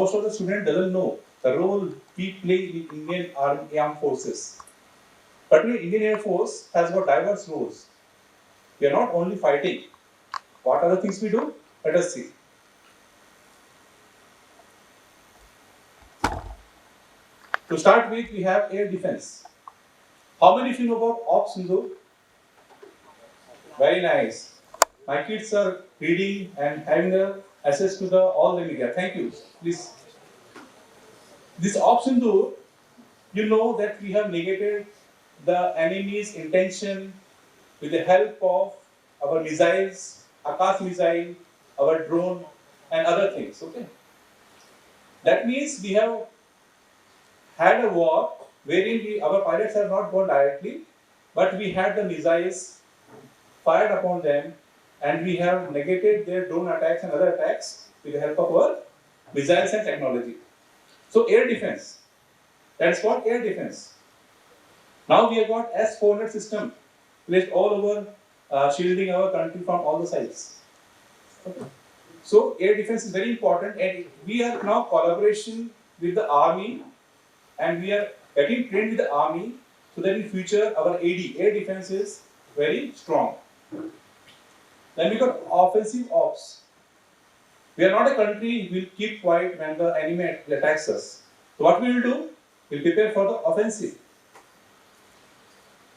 most of the students doesn't know the role we play in Indian Armed Forces. Particularly Indian Air Force has got diverse roles. We are not only fighting. What are the things we do? Let us see. To start with, we have air defense. How many of you know about Ops Hindu? Very nice. My kids are reading and having access to all the media. Thank you. Please. This Ops Hindu, you know that we have negated the enemy's intention with the help of our missiles, Akash missile, our drone, and other things. Okay. That means we have had a war wherein our pilots have not gone directly, but we had the missiles fired upon them, and we have negated their drone attacks and other attacks with the help of our missiles and technology. So air defense, that is called air defense. Now we have got S-400 system placed all over, shielding our country from all the sides. Okay. So air defense is very important, and we are now collaboration with the army, and we are getting trained with the army so that in future our air defense is very strong. Then we got offensive ops. We are not a country who will keep quiet when the enemy attacks us. So what we will do? We will prepare for the offensive.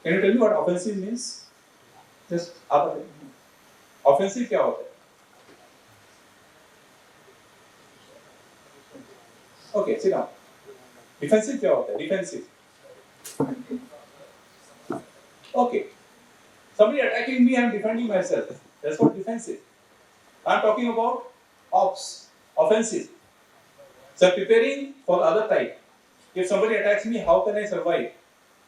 Can you tell me what offensive means? Just offensive क्या होता है? Okay, sit down. Defensive क्या होता है? Defensive. Okay. Somebody attacking me, I am defending myself. That's what defensive. I am talking about ops, offensive. So preparing for the other type. If somebody attacks me, how can I survive?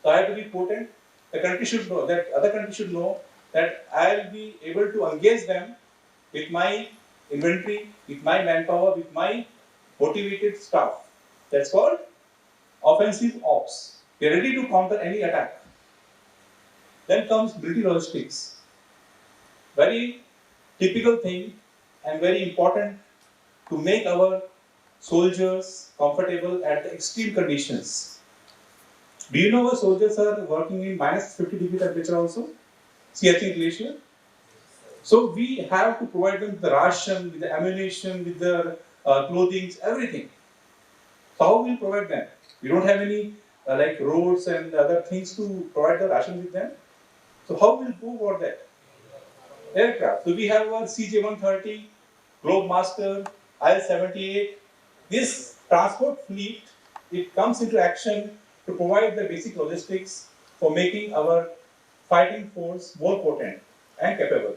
So I have to be potent. The country should know that other country should know that I will be able to engage them with my inventory, with my manpower, with my motivated staff. That's called offensive ops. We are ready to counter any attack. Then comes military logistics. Very typical thing and very important to make our soldiers comfortable at the extreme conditions. Do you know our soldiers are working in minus 50 degree temperature also? Siachen glacier. So we have to provide them the ration, with the ammunition, with the clothing, everything. So how will we provide them? We don't have any like roads and other things to provide the ration with them. So how will we go about that? Aircraft. So we have our CJ-130, Globemaster, IL-78. This transport fleet, it comes into action to provide the basic logistics for making our fighting force more potent and capable.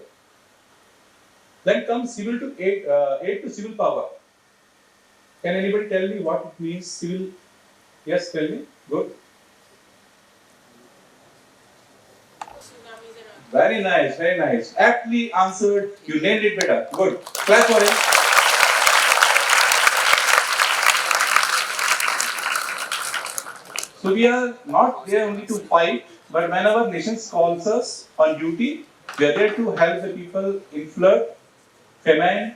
Then comes civil to aid to civil power. Can anybody tell me what it means, civil? Yes, tell me. Good. Very nice, very nice. Aptly answered. You nailed it better. Good. Clap for him. So we are not there only to fight, but when our nation calls us on duty, we are there to help the people in flood, famine,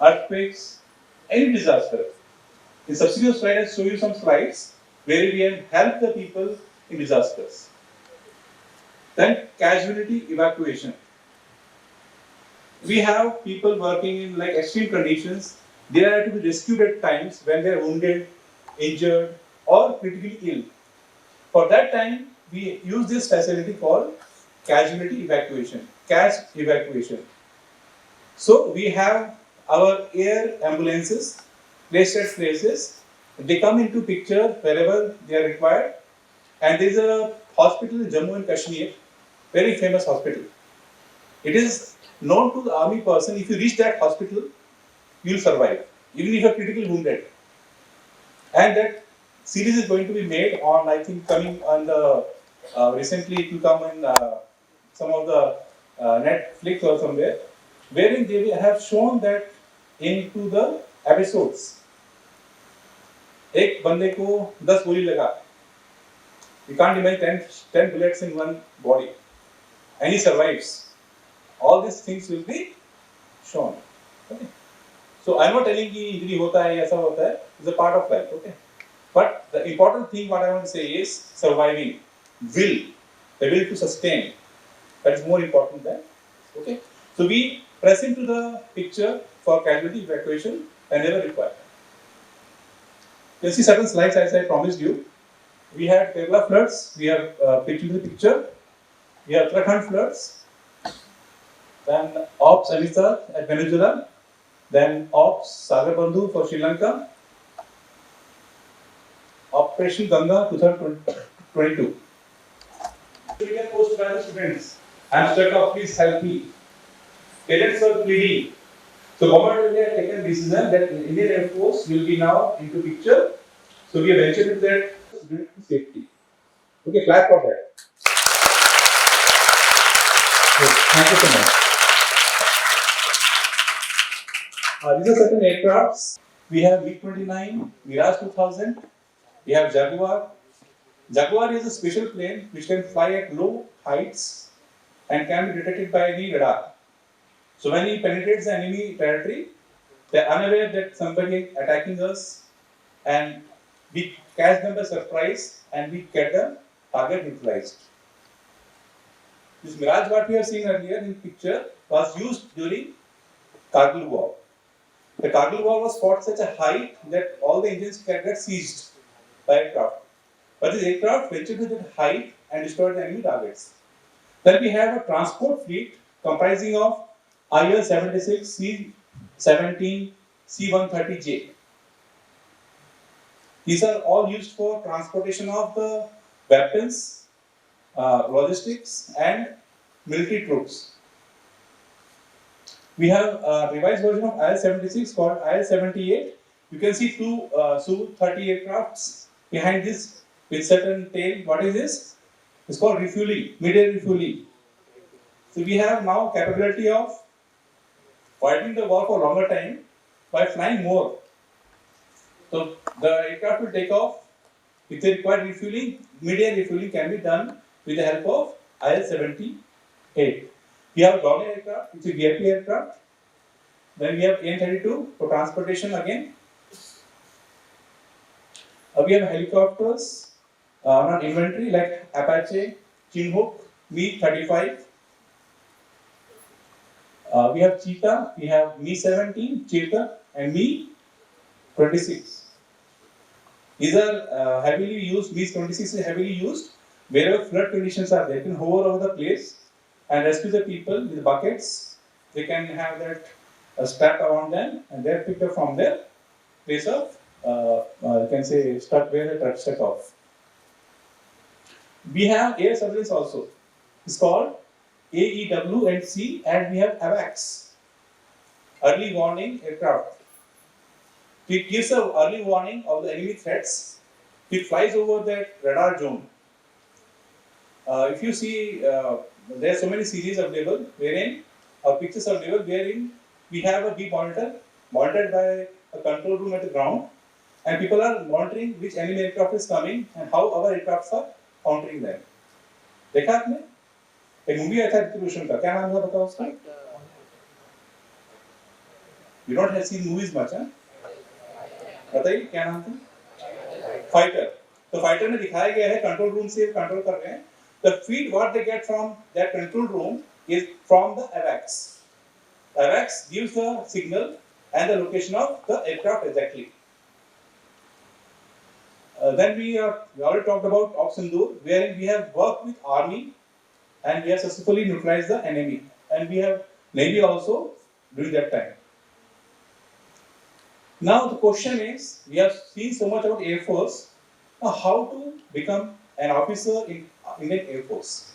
earthquakes, any disaster. In subsequent slides, I'll show you some slides where we have helped the people in disasters. Then casualty evacuation. We have people working in like extreme conditions. They are to be rescued at times when they are wounded, injured, or critically ill. For that time, we use this facility called casualty evacuation, CAS evacuation. So we have our air ambulances placed at places. They come into picture wherever they are required. And there is a hospital in Jammu and Kashmir, very famous hospital. It is known to the army person, if you reach that hospital, you will survive, even if you are critically wounded. And that series is going to be made on, I think, coming on the, recently it will come in some of the Netflix or somewhere, wherein they have shown that into the episodes. एक बंदे को 10 गोली लगा. You can't imagine 10 bullets in one body. And he survives. All these things will be shown. Okay. So I'm not telling कि injury होता है ऐसा होता है. It's a part of life. Okay. But the important thing what I want to say is surviving, will, the will to sustain. That is more important than. Okay. So we press into the picture for casualty evacuation whenever required. You see certain slides as I promised you. We had Kerala floods. We have picture the picture. We have Uttarakhand floods. Then Ops Amisar at Venezuela. Then Ops Sagar Bandhu for Sri Lanka. Operation Ganga 2022. We can post by the students. I am stuck up. Please help me. Parents are pleading. So government has taken decision that Indian Air Force will be now into picture. So we have mentioned that student safety. Okay, clap for that. Yes, thank you so much. These are certain aircrafts. We have MiG-29, Mirage 2000. We have Jaguar. Jaguar is a special plane which can fly at low heights and can be detected by any radar. So when he penetrates the enemy territory, they are unaware that somebody is attacking us, and we catch them by surprise and we get the target neutralized. This Mirage, what we have seen earlier in picture, was used during Kargil War. The Kargil War was fought such a height that all the engines get seized by aircraft. But this aircraft ventured to that height and destroyed the enemy targets. Then we have a transport fleet comprising of IL-76, C-17, C-130J. These are all used for transportation of the weapons, logistics, and military troops. We have a revised version of IL-76 called IL-78. You can see two Su-30 aircrafts behind this with certain tail. What is this? It's called refueling, mid-air refueling. So we have now capability of fighting the war for longer time by flying more. So the aircraft will take off. If they require refueling, mid-air refueling can be done with the help of IL-78. We have a ground aircraft, which is a VIP aircraft. Then we have AN-32 for transportation again. We have helicopters on inventory like Apache, Chinook, Mi-35. We have Cheetah, we have Mi-17, Cheetah, and Mi-26. These are heavily used. Mi-26 is heavily used wherever flood conditions are there. They can hover over the place and rescue the people with buckets. They can have that strap around them, and they're picked up from their place of, you can say, stuck where the truck stuck off. We have air surveillance also. It's called AEW and C, and we have AVAX, early warning aircraft. It gives an early warning of the enemy threats. It flies over that radar zone. If you see, there are so many series available wherein, or pictures available wherein we have a deep monitor monitored by a control room at the ground, and people are monitoring which enemy aircraft is coming and how our aircrafts are countering them. देखा आपने? एक movie आया था ऋतिक रोशन का, क्या नाम था बताओ उसका? You don't have seen movies much, huh? बताइए क्या नाम था? Fighter. तो फाइटर में दिखाया गया है कंट्रोल रूम से कंट्रोल कर रहे हैं. The feed what they get from that control room is from the AVAX. AVAX gives the signal and the location of the aircraft exactly. Then we already talked about Oxendur, wherein we have worked with army and we have successfully neutralized the enemy, and we have Navy also during that time. Now the question is, we have seen so much about Air Force. Now how to become an officer in Indian Air Force?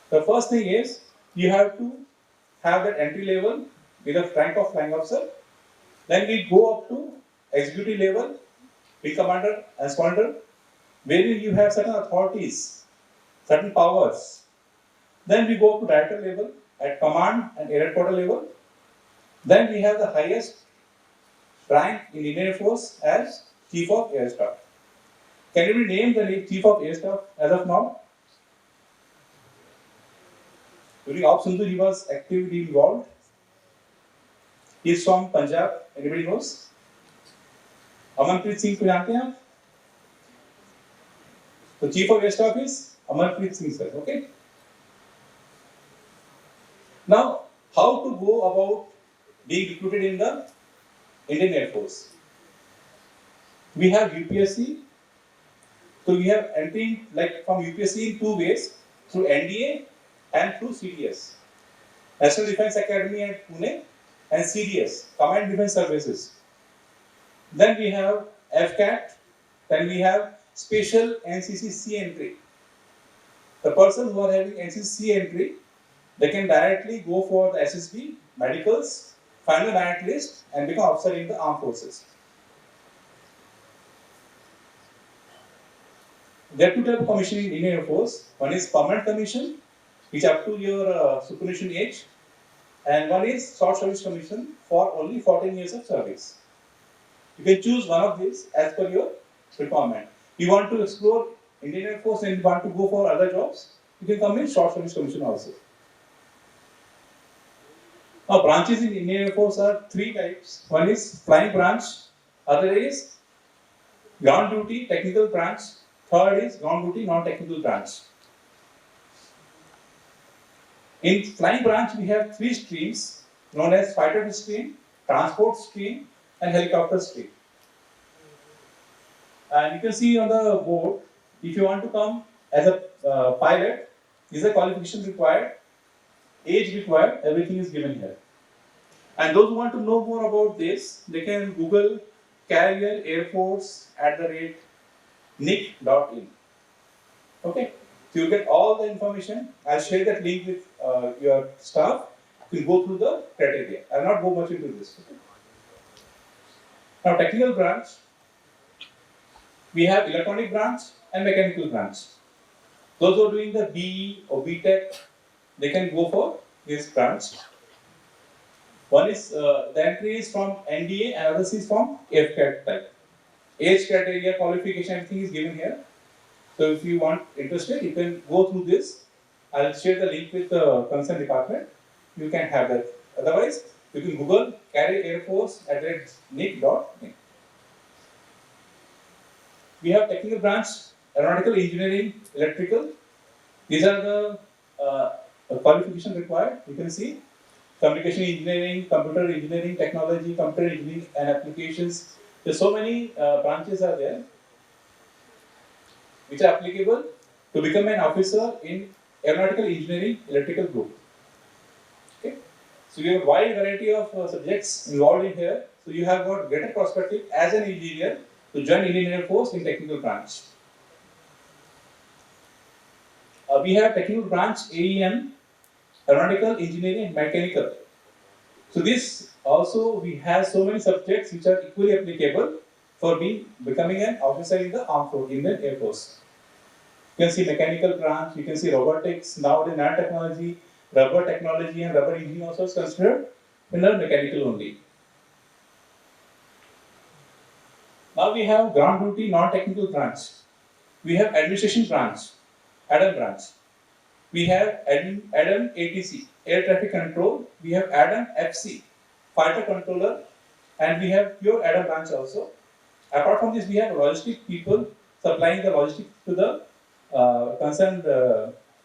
The first thing is, you have to have that entry level with a rank of flying officer. Then we go up to executive level, wing commander and squadron, wherein you have certain authorities, certain powers. Then we go up to director level at command and air headquarter level. Then we have the highest rank in Indian Air Force as Chief of Air Staff. Can you name the Chief of Air Staff as of now? During Op Sindhu, he was actively involved. He is from Punjab. Anybody knows? Amanpreet Singh को जानते हैं आप? The Chief of West Office, Amanpreet Singh sir. Okay. Now, how to go about being recruited in the Indian Air Force? We have UPSC. So we have entering like from UPSC in two ways, through NDA and through CDS. National Defence Academy at Pune and CDS, Command Defence Services. Then we have AFCAT, then we have special NCC C entry. The person who are having NCC C entry, they can directly go for the SSB, medicals, find the merit list and become officer in the armed forces. There are two types of commissioning in Indian Air Force. One is permanent commission, which up to your superannuation age, and one is short service commission for only 14 years of service. You can choose one of these as per your requirement. You want to explore Indian Air Force and you want to go for other jobs, you can come in short service commission also. Now, branches in Indian Air Force are three types. One is flying branch, other is ground duty technical branch, third is ground duty non-technical branch. In flying branch, we have three streams known as fighter stream, transport stream, and helicopter stream. And you can see on the board, if you want to come as a pilot, is a qualification required, age required, everything is given here. And those who want to know more about this, they can Google Carrier Air Force @nic.in. Okay, so you'll get all the information. I'll share that link with your staff. You will go through the criteria. I'll not go much into this. Okay? Now, technical branch, we have electronic branch and mechanical branch. Those who are doing the BE or BTech, they can go for this branch. One is the entry is from NDA and others is from AFCAT type. Age criteria, qualification, everything is given here. So if you want interested, you can go through this. I'll share the link with the concerned department. You can have that. Otherwise, you can Google Carrier Air Force @nic.in. We have technical branch, aeronautical engineering, electrical. These are the qualification required. You can see communication engineering, computer engineering, technology, computer engineering, and applications. There's so many branches are there which are applicable to become an officer in aeronautical engineering, electrical group. Okay, so you have a wide variety of subjects involved in here. So you have got greater perspective as an engineer to join Indian Air Force in technical branch. We have technical branch AEM, aeronautical engineering and mechanical. So this also we have so many subjects which are equally applicable for becoming an officer in the armed force, Indian Air Force. You can see mechanical branch, you can see robotics, nowadays nanotechnology, rubber technology and rubber engineering also is considered in the mechanical only. Now we have ground duty non-technical branch. We have administration branch, ADAM branch. We have ADAM ATC, air traffic control. We have ADAM FC, fighter controller, and we have pure ADAM branch also. Apart from this, we have logistic people supplying the logistics to the concerned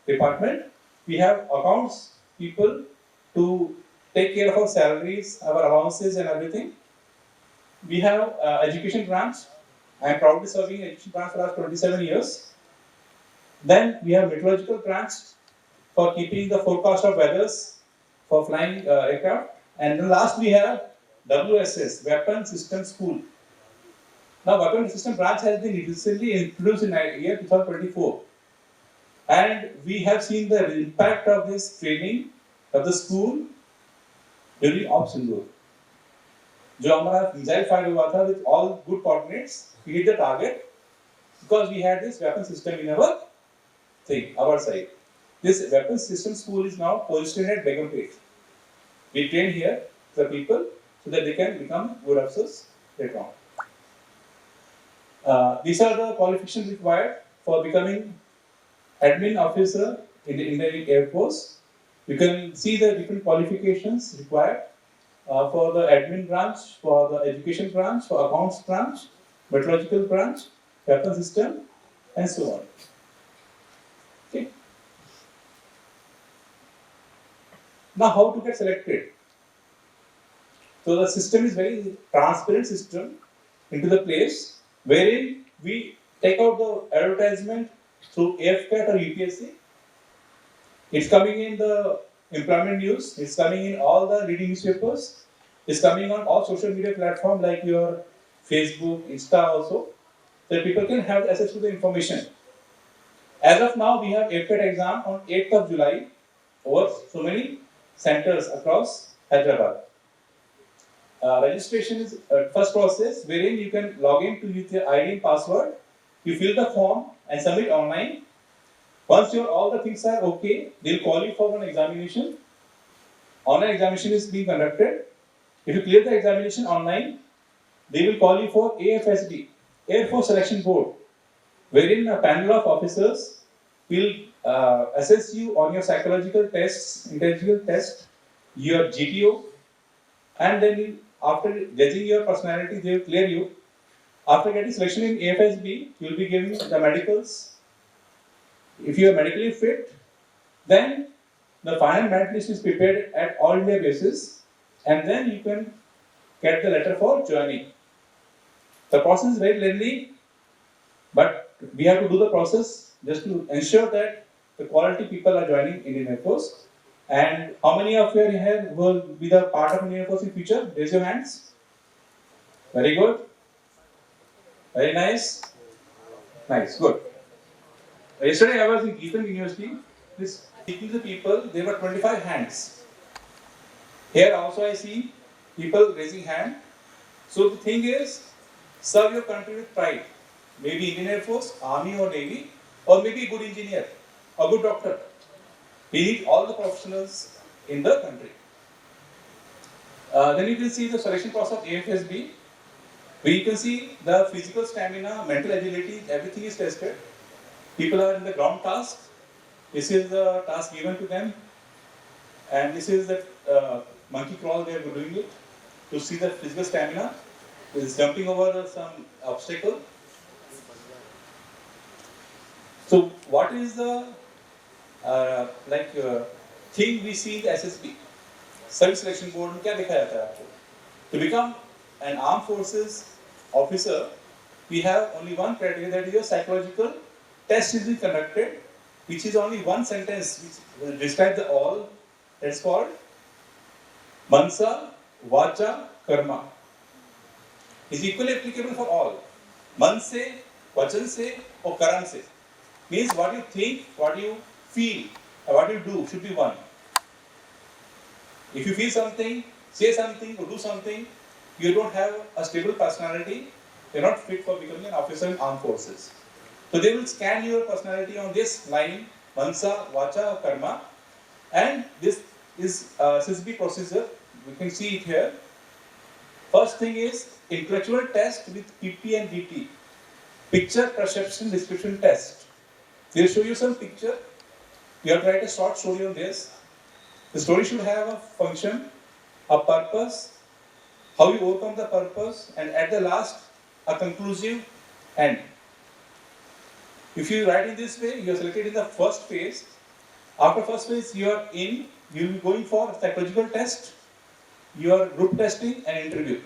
department. We have accounts people to take care of our salaries, our allowances, and everything. We have education branch. I am proudly serving education branch for the last 27 years. Then we have meteorological branch for keeping the forecast of weathers for flying aircraft. And then last we have WSS, Weapon System School. Now, Weapon System branch has been recently introduced in year 2024. And we have seen the impact of this training of the school during Ops Sindoor. जो हमारा missile fire हुआ था with all good coordinates, we hit the target because we had this weapon system in our our side. This weapon system school is now positioned at Begumpet. We train here the people so that they can become good officers later on. These are the qualifications required for becoming admin officer in the Indian Air Force. You can see the different qualifications required. for the admin branch, for the education branch, for accounts branch, meteorological branch, weapon system, and so on. Okay. Now, how to get selected? So the system is very transparent system into the place wherein we take out the advertisement through AFCAT or UPSC. It's coming in the employment news. It's coming in all the leading newspapers. It's coming on all social media platforms like your Facebook, Insta also. So people can have access to the information. As of now, we have AFCAT exam on 8th of July over so many centers across Hyderabad. Registration is first process wherein you can log in to with your ID and password. You fill the form and submit online. Once all the things are okay, they'll call you for an examination. Online examination is being conducted. If you clear the examination online, they will call you for AFSB, Air Force Selection Board, wherein a panel of officers will assess you on your psychological tests, intellectual test, your GTO, and then after judging your personality, they will clear you. After getting selection in AFSB, you will be given the medicals. If you are medically fit, then the final merit list is prepared at all India basis, and then you can get the letter for joining. The process is very lengthy, but we have to do the process just to ensure that the quality people are joining Indian Air Force. And how many of you are here will be the part of Indian Air Force in future? Raise your hands. Very good. Very nice. Nice. Good. Yesterday I was in Eastern University. This speaking to people, there were 25 hands. Here also I see people raising hand. So the thing is, serve your country with pride. Maybe Indian Air Force, Army or Navy, or maybe a good engineer, or good doctor. We need all the professionals in the country. Then you can see the selection process of AFSB, where you can see the physical stamina, mental agility, everything is tested. People are in the ground task. This is the task given to them, and this is the monkey crawl they are doing it to see the physical stamina. It is jumping over some obstacle. So, what is the thing we see in the SSB? Service Selection Board में क्या दिखाया जाता है आपको? To become an armed forces officer, we have only one criteria, that is your psychological test is being conducted, which is only one sentence which will describe the all. That's called Mansa, Vacha, Karma. Is equally applicable for all. Man se, Vachan se, or Karam se. Means what you think, what you feel, and what you do should be one. If you feel something, say something, or do something, you don't have a stable personality, you're not fit for becoming an officer in armed forces. So they will scan your personality on this line, Mansa, Vacha, or Karma, and this is SSB procedure. We can see it here. First thing is intellectual test with PP and DT. Picture Perception Description Test. They'll show you some picture. You have to write a short story on this. The story should have a function, a purpose, how you overcome the purpose, and at the last, a conclusive end. If you write in this way, you are selected in the first phase. After first phase, you are in, you will be going for psychological test, your group testing and interview.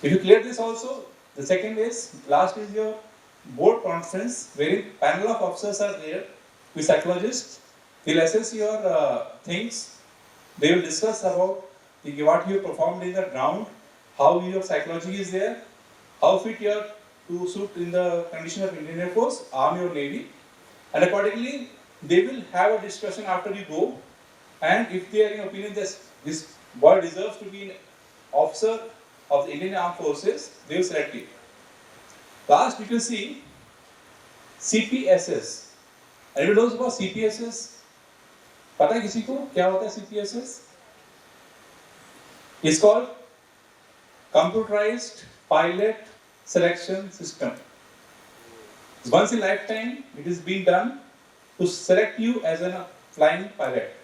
If you clear this also, the second is, last is your board conference, wherein panel of officers are there with psychologists. They will assess your things. They will discuss about what you performed in the ground, how your psychology is there, how fit you are to suit in the condition of Indian Air Force, Army or Navy, and accordingly they will have a discussion after you go, and if they are in opinion that this boy deserves to be an officer of the Indian Armed Forces, they will select you. Last, you can see CPSS. Anyone knows about CPSS? पता है किसी को क्या होता है CPSS? It's called Computerized Pilot Selection System. Once in lifetime, it is being done to select you as a flying pilot.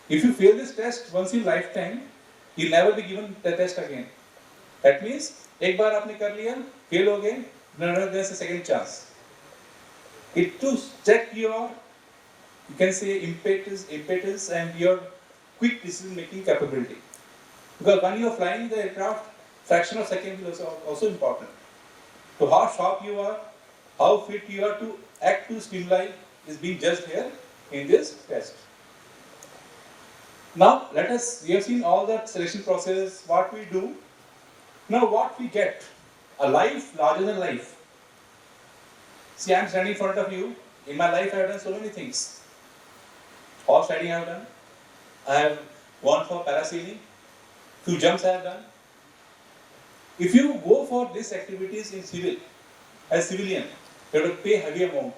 If you fail this test once in lifetime, you'll never be given the test again. That means एक बार आपने कर लिया, fail हो गए, there's a second chance. It to check your, you can say impetus and your quick decision making capability. Because when you are flying the aircraft, fraction of second is also important. So how sharp you are, how fit you are to act to stimuli is being judged here in this test. Now we have seen all the selection process, what we do. Now what we get, a life larger than life. See, I am standing in front of you. In my life I have done so many things. Horse riding I have done. I have gone for parasailing. Few jumps I have done. If you go for these activities in civil, as civilian, you have to pay heavy amount.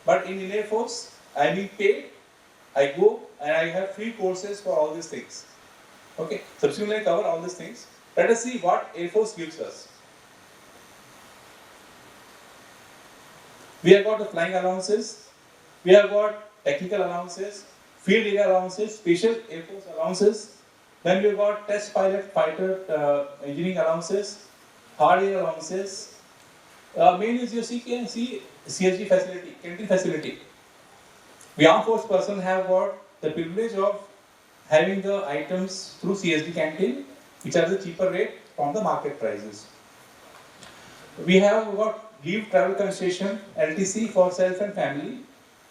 But in Air Force, I am being paid, I go and I have free courses for all these things. Okay, subsequently I cover all these things. Let us see what Air Force gives us. We have got the flying allowances, we have got technical allowances, field area allowances, special Air Force allowances. Then we have got test pilot, fighter, engineering allowances, hard air allowances. Main is your CSG facility, canteen facility. We armed force person have got the privilege of having the items through CSD canteen, which are the cheaper rate from the market prices. We have got leave travel concession, LTC for self and family.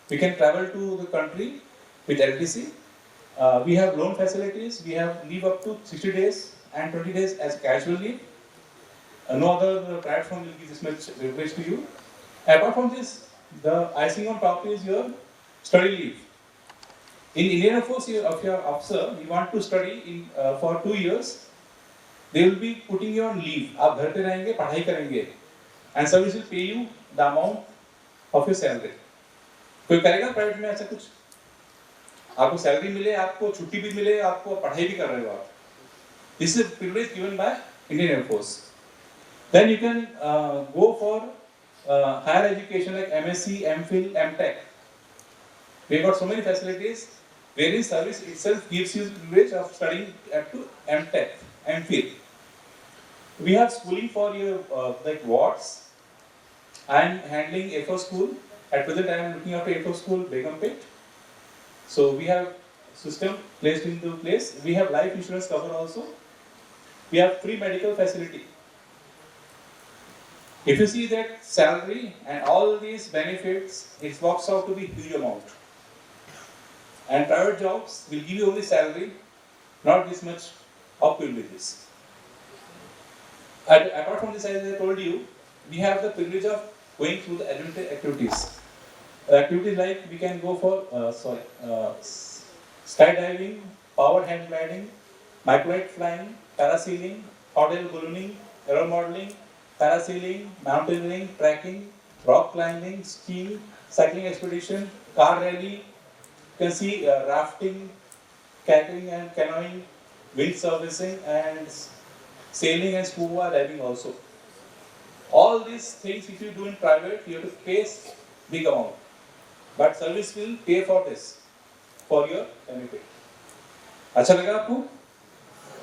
We can travel to the country with LTC. We have loan facilities. We have leave up to 60 days and 20 days as casual leave. No other private firm will give this much privilege to you. Apart from this, the icing on top is your study leave. In Indian Force of your officer, you want to study in for 2 years. They will be putting you on leave. आप घर पे रहेंगे, पढ़ाई करेंगे, and service will pay you the amount of your salary. कोई करेगा private में ऐसा कुछ? आपको सैलरी मिले, आपको छुट्टी भी मिले, आपको पढ़ाई भी कर रहे हो आप. This is a privilege given by Indian Air Force. Then you can go for higher education like MSc, MPhil, MTech. We have got so many facilities wherein service itself gives you the privilege of studying up to MTech, MPhil. We have schooling for your like wards. I am handling Air Force School. At present, I am looking after Air Force School, Begumpet. So we have system placed into place. We have life insurance cover also. We have free medical facility. If you see that salary and all these benefits, it works out to be huge amount. And private jobs will give you only salary, not this much of privileges. And apart from this, as I told you, we have the privilege of going through the adventure activities. Activities like we can go for skydiving, power hand gliding, microlight flying, parasailing, hot air ballooning, aero modeling, parasailing, mountaineering, trekking, rock climbing, skiing, cycling expedition, car rally. You can see rafting, kayaking and canoeing, wind servicing, and sailing and scuba diving also. All these things, if you do in private, you have to pay big amount. But service will pay for this, for your benefit. अच्छा लगा आपको?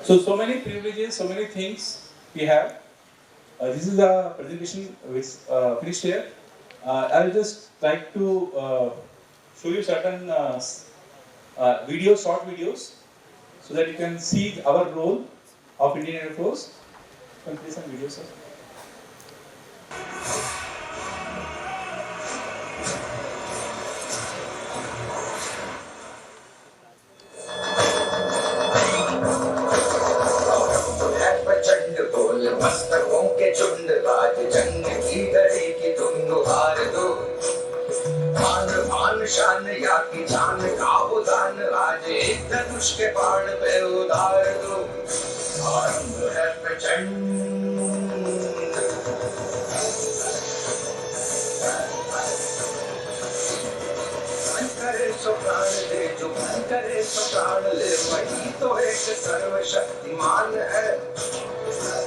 So many privileges, so many things we have. This is the presentation which finished here. I will just like to show you certain videos, short videos, so that you can see our role of Indian Air Force. Can you play some videos, sir? मस्तकों के झुंड राज जंग की लड़ेगी तुम हार दो मान मान शान या की जान का उदान आज एक धनुष के बाण पे उधार दो आरंभ है प्रचंड करे सो प्राण दे जो करे सो प्राण ले वही तो एक सर्वशक्तिमान है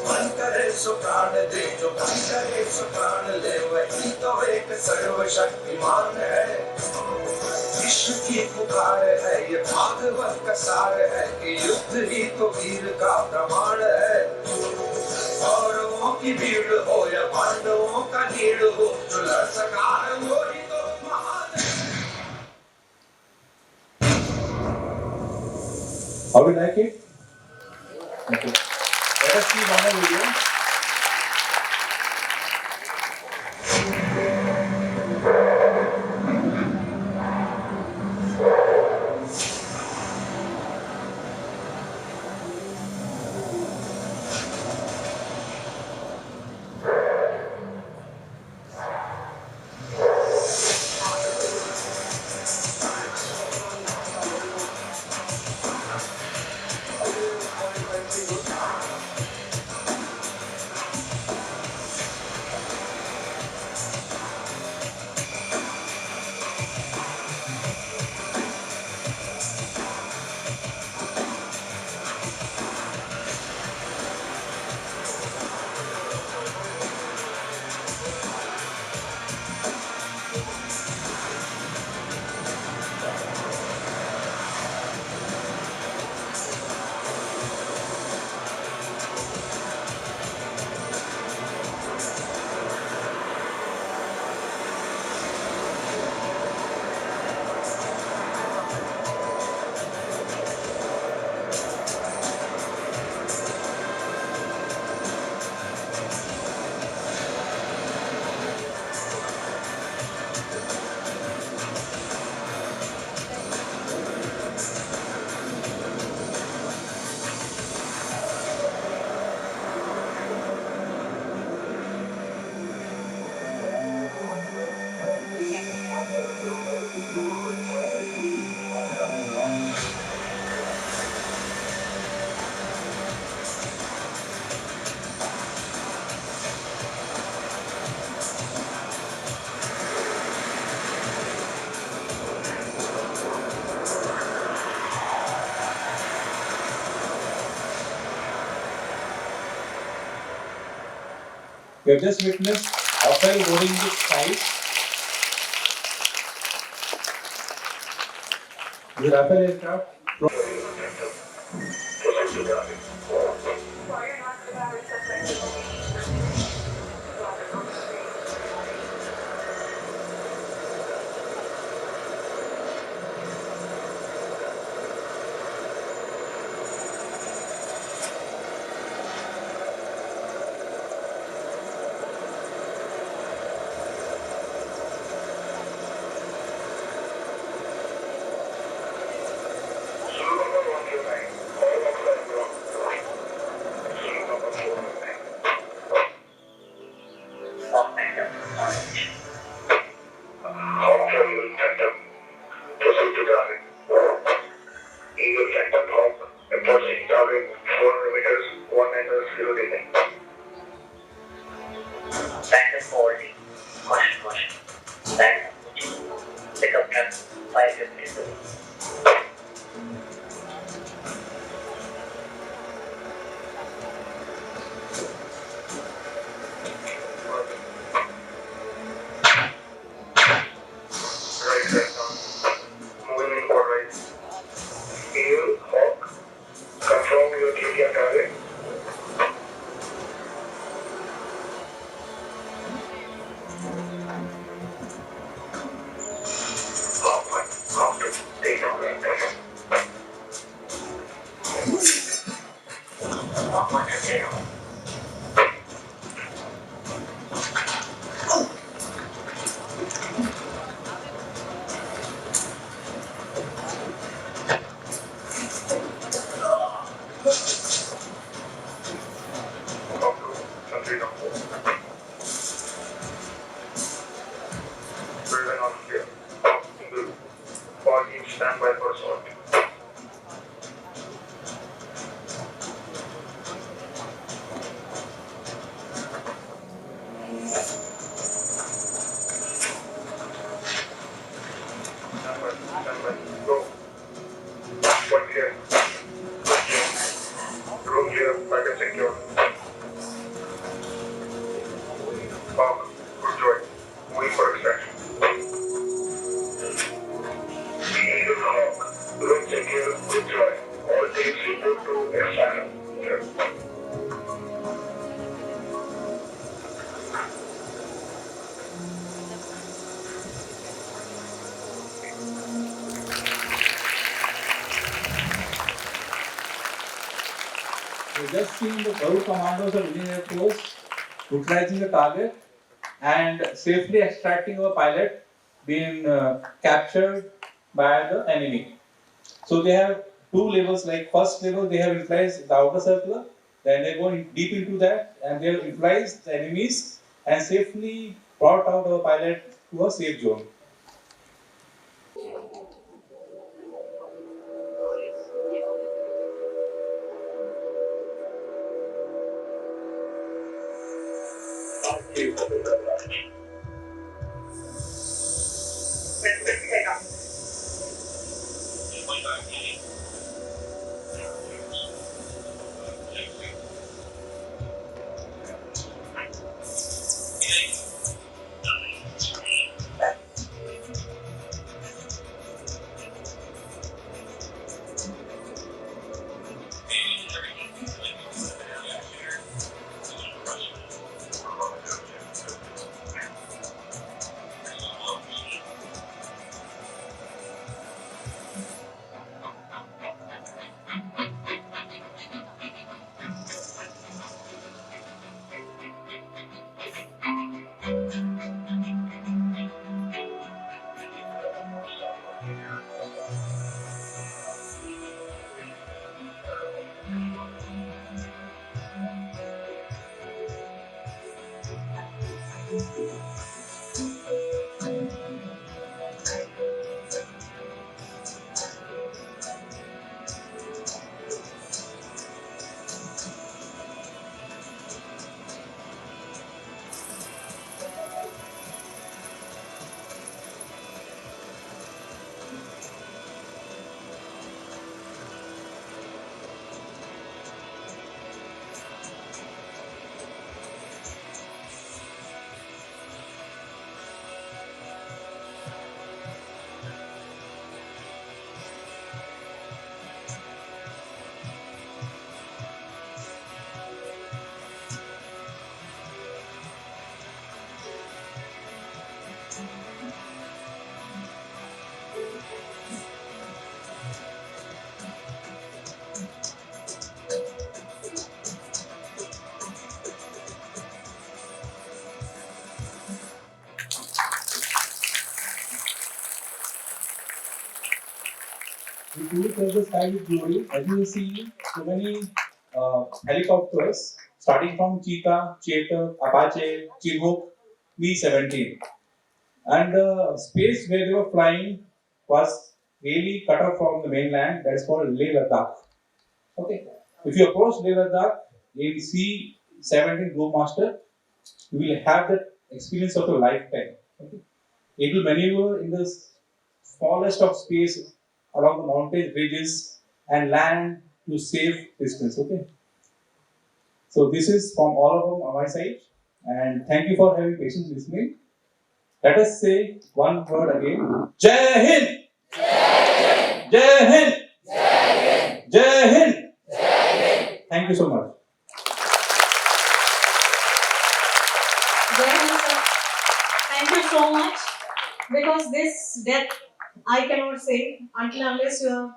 मन करे सो प्राण दे जो मन करे सो प्राण ले वही तो एक सर्वशक्तिमान है विश्व की पुकार है, ये भागवत का सार है कि युद्ध ही तो वीर का प्रमाण है। कौरवों की भीड़ हो या पांडवों का नीड़ हो, जो लड़ सका है वो ही तो महान है। How do you like it? Okay. Let us see one more video. We have just witnessed Rafael boarding the site. The Rafael aircraft. just seen the Guru commandos of Indian Air Force utilizing the target and safely extracting our pilot being captured by the enemy. So they have two levels, like first level they have utilized the outer circular, then they go deep into that and they have utilized the enemies and safely brought out our pilot to a safe zone. We truly fill the sky with glory. As you see, so many helicopters, starting from Cheetah, Chetak, Apache, Chinook, Mi-17. And the space where they were flying was really cut off from the mainland. That is called Leh Ladakh. Okay. If you approach Leh Ladakh in C-17 Globemaster, you will have that experience of a lifetime. Okay. It will maneuver in the smallest of space along the mountain ridges and land to safe distance. Okay. So this is from all of them on my side, and thank you for having patience with me. Let us say one word again. Jai Hind! Jai Hind! Jai Hind! Thank you so much. Jai Hind, sir. Thank you so much, because this death I cannot say until unless you are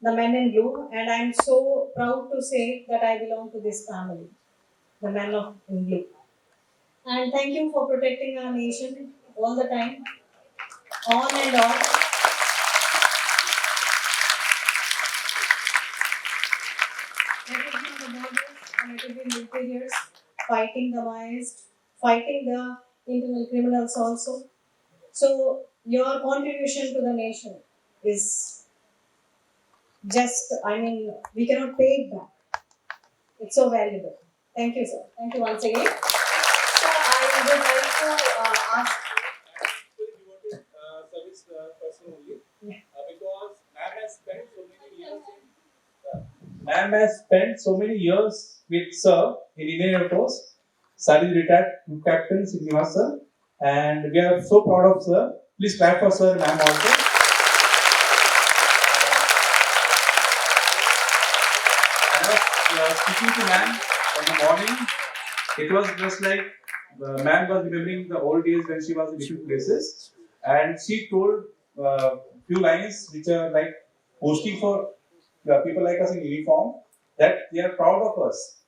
the men in blue, and I am so proud to say that I belong to this family, the men of in blue. And thank you for protecting our nation all the time, on and on. Let it be the borders, and let it be in interiors, fighting the biased, fighting the internal criminals also. So your contribution to the nation is just, I mean, we cannot pay it back. It's so valuable. Thank you, sir. Thank you once again. So I would like to ask. Service person only. Yeah. Because ma'am has spent so many years with sir in Indian Air Force. Sir is retired Captain Srinivas sir, and we are so proud of sir. Please clap for sir, ma'am also. I was speaking to ma'am in the morning. It was just like ma'am was remembering the old days when she was in different places, and she told few lines which are like posting for people like us in uniform, that they are proud of us.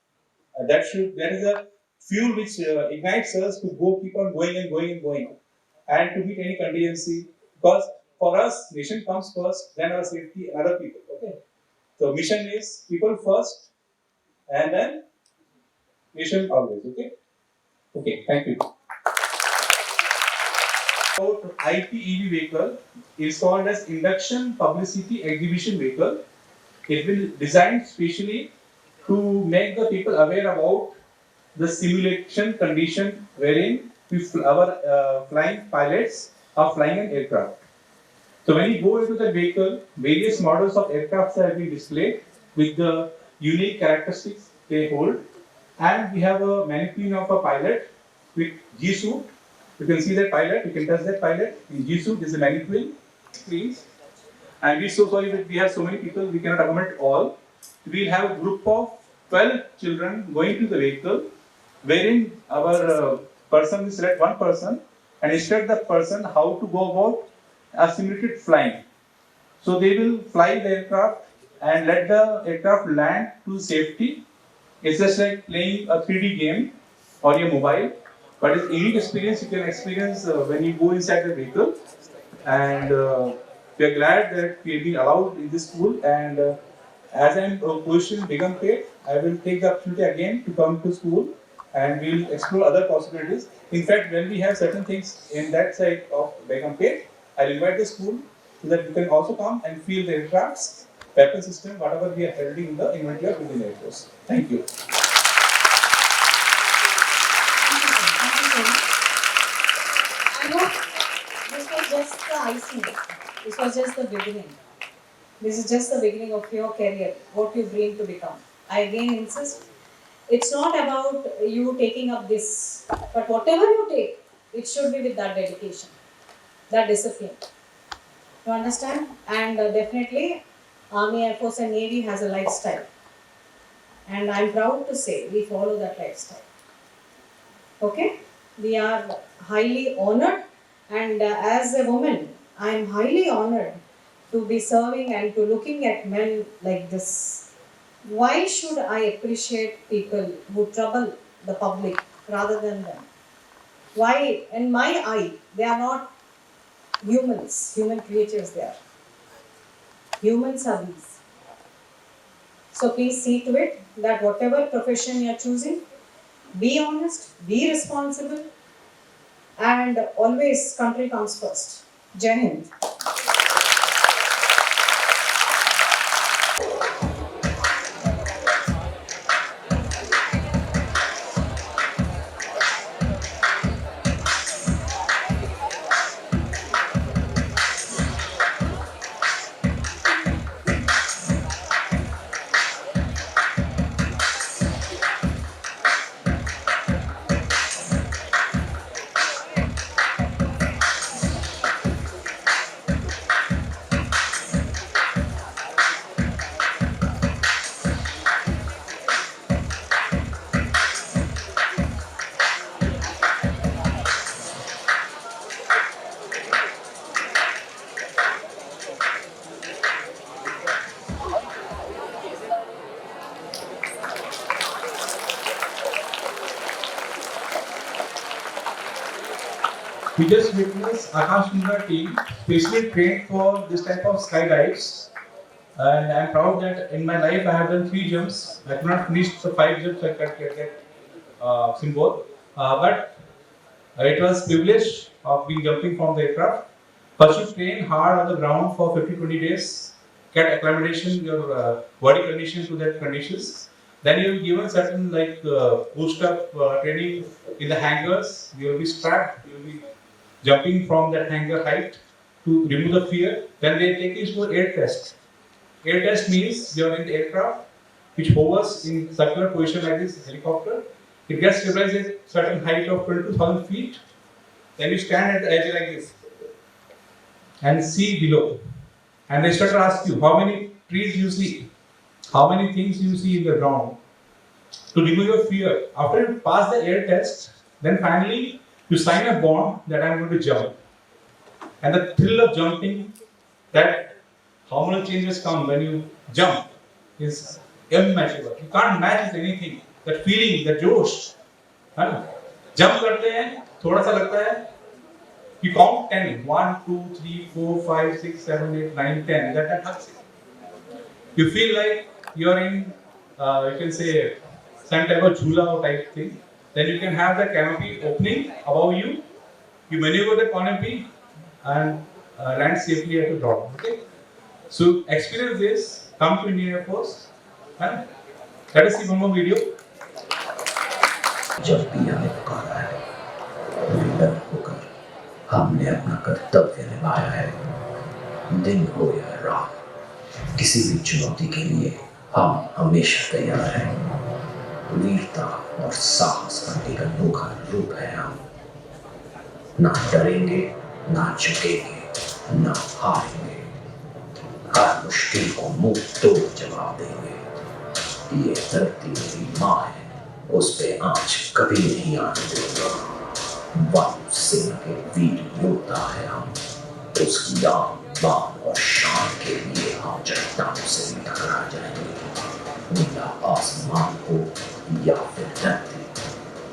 That is a fuel which ignites us to keep on going and going and going, and to meet any contingency. Because for us, nation comes first, then our safety, and other people. Okay. So mission is people first, and then nation always. Okay. Okay. Thank you. About IPEV vehicle is called as Induction Publicity Exhibition Vehicle. It will designed specially to make the people aware about the simulation condition wherein our flying pilots are flying an aircraft. So when you go into the vehicle, various models of aircraft have been displayed with the unique characteristics they hold, and we have a mannequin of a pilot with G suit. You can see that pilot, you can touch that pilot in G suit. This is a mannequin screens, and we're so sorry that we have so many people, we cannot accommodate all. We'll have a group of 12 children going to the vehicle, wherein our person will select one person and instruct the person how to go about a simulated flying. So they will fly the aircraft and let the aircraft land to safety. It's just like playing a 3D game on your mobile, but it's a unique experience you can experience when you go inside the vehicle. And we are glad that we have been allowed in this school. And as I am positioned in Begumpet, I will take the opportunity again to come to school, and we will explore other possibilities. In fact, when we have certain things in that side of Begumpet, I'll invite the school so that you can also come and feel the aircrafts, weapon system, whatever we are holding in the inventory of Indian Air Force. Thank you. I hope this was just the icing. This was just the beginning. This is just the beginning of your career, what you dream to become. I again insist, it's not about you taking up this, but whatever you take, it should be with that dedication, that discipline. You understand? And definitely, Army, Air Force and Navy has a lifestyle. And I'm proud to say we follow that lifestyle. Okay? We are highly honored, and as a woman, I am highly honored to be serving and to looking at men like this. Why should I appreciate people who trouble the public rather than them? Why, in my eye, they are not humans, human creatures they are. Humans are these. So please see to it that whatever profession you are choosing, be honest, be responsible, and always country comes first. Jai Hind. We just witnessed Akash and the team specially trained for this type of skydives, and I'm proud that in my life I have done 3 jumps. I could not finish the 5 jumps I could get symbol, but it was privilege of being jumping from the aircraft. First you train hard on the ground for 50-20 days, get acclimatization, your body condition to that conditions. Then you will given certain like boost up training in the hangars. You will be strapped. You will be jumping from that hanger height to remove the fear. Then they take you to air test. Air test means you are in the aircraft which hovers in circular position like this helicopter. It gets stabilized at certain height of 22,000 feet. Then you stand at the edge like this and see below. And the instructor asks you how many trees you see, how many things you see in the ground. To remove your fear, after you pass the air test, then finally you sign a bond that I am going to jump. And the thrill of jumping, that hormonal changes come when you jump, is unmatchable. You can't match with anything. that feeling, that जोश, है ना? Jump करते हैं, थोड़ा सा लगता है कि count 10, 1, 2, 3, 4, 5, 6, 7, 8, 9, 10. That helps you. You feel like you're in, you can say, some type of jhula type thing. Then you can have the canopy opening above you. You maneuver the canopy and land safely at the drop. Okay. So experience this. Come to Indian Air Force. And let us see one more video. जब भी हमें पुकारा है, निडर होकर हमने अपना कर्तव्य निभाया है। दिन हो या रात, किसी भी चुनौती के लिए हम हमेशा तैयार हैं। वीरता और साहस का एक अनोखा रूप है हम। ना डरेंगे, ना झुकेंगे, ना हारेंगे। हर मुश्किल को मुंह तोड़ जवाब देंगे। ये धरती मेरी माँ है, उस पे आँच कभी नहीं आने देंगे। वायु सेना के वीर योद्धा है हम। उसकी आन, बान और शान के लिए हम चट्टानों से भी टकरा जाएंगे। नीला आसमान हो या फिर धरती,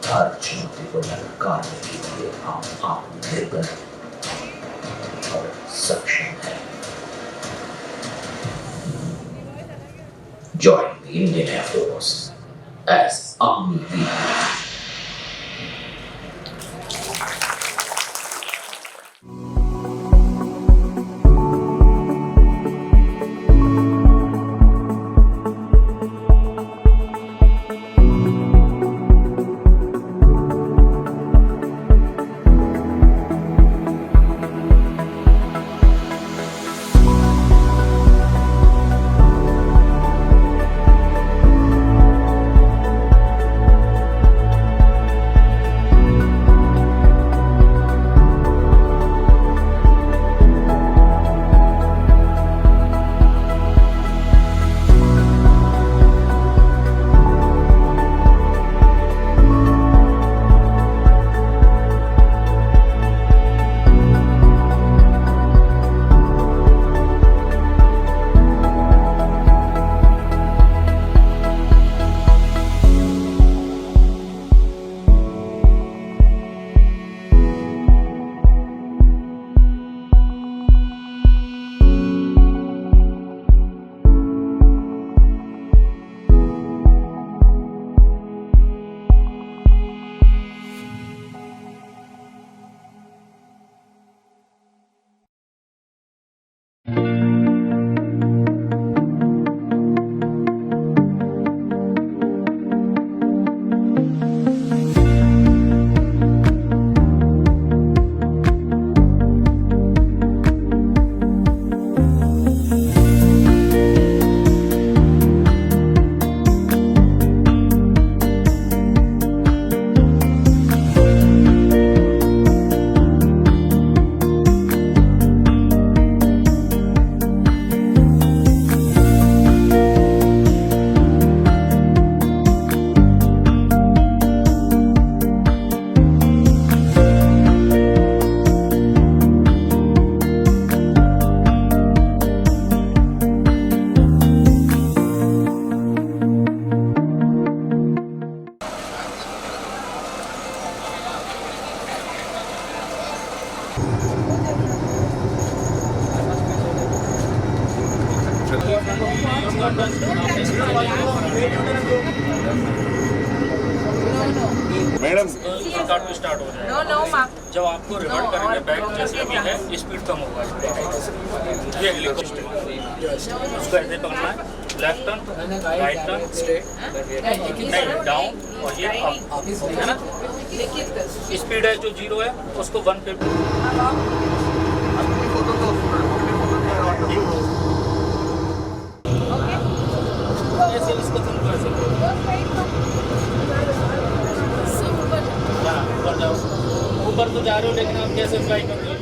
हर चुनौती को ललकारने के लिए हम आत्मनिर्भर और सक्षम हैं। Join the Indian Air Force as Army Vehicle. Madam card में स्टार्ट हो जाएगा। नो माँ जब आपको रिवर्ट करेंगे बैक जैसे भी है स्पीड कम होगा। ये उसको ऐसे पकड़ना है, लेफ्ट टर्न, राइट टर्न, नहीं डाउन और ये अप, है ना। स्पीड है जो 0 है उसको 150। ऐसे इसको तुम कर सकते हो। ऊपर जाओ, ऊपर तो जा रहे हो लेकिन आप कैसे फ्लाई कर रहे हो?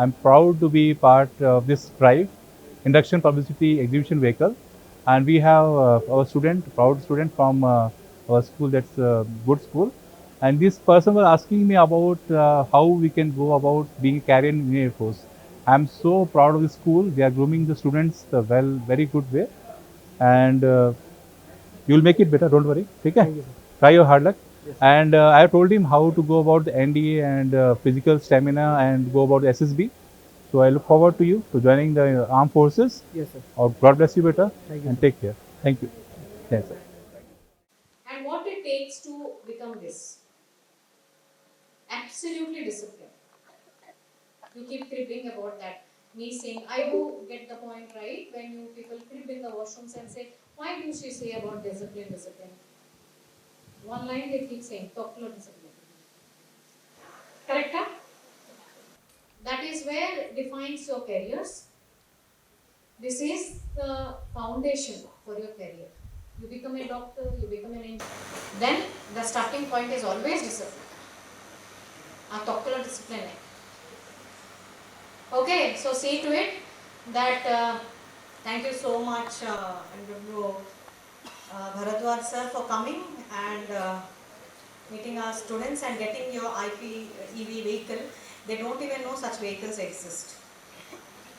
I'm proud to be part of this drive, Induction Publicity Exhibition Vehicle, and we have our student, proud student from our school, that's a good school. And this person was asking me about how we can go about being a carrier in Indian Air Force. I'm so proud of the school. They are grooming the students the very good way, and you'll make it better. Don't worry. Okay? Try your hard luck. Yes. And I have told him how to go about the NDA and physical stamina and go about the SSB. So I look forward to you to joining the armed forces. Yes, sir. Or God bless you better. Thank you, And sir. take care. Thank you. Yes, sir. And what it takes to become this. Absolutely discipline. You keep cribbing about that. Me saying, I do get the point right when you people crib in the washrooms and say, why do she say about discipline? One line they keep saying, talk to discipline. Correct? Huh? That is where defines your careers. This is the foundation for your career. You become a doctor, you become an engineer. Then the starting point is always discipline. Talk to discipline. Okay, so see to it that thank you so much, Bharadwaj sir, for coming and meeting our students and getting your IPEV vehicle. They don't even know such vehicles exist.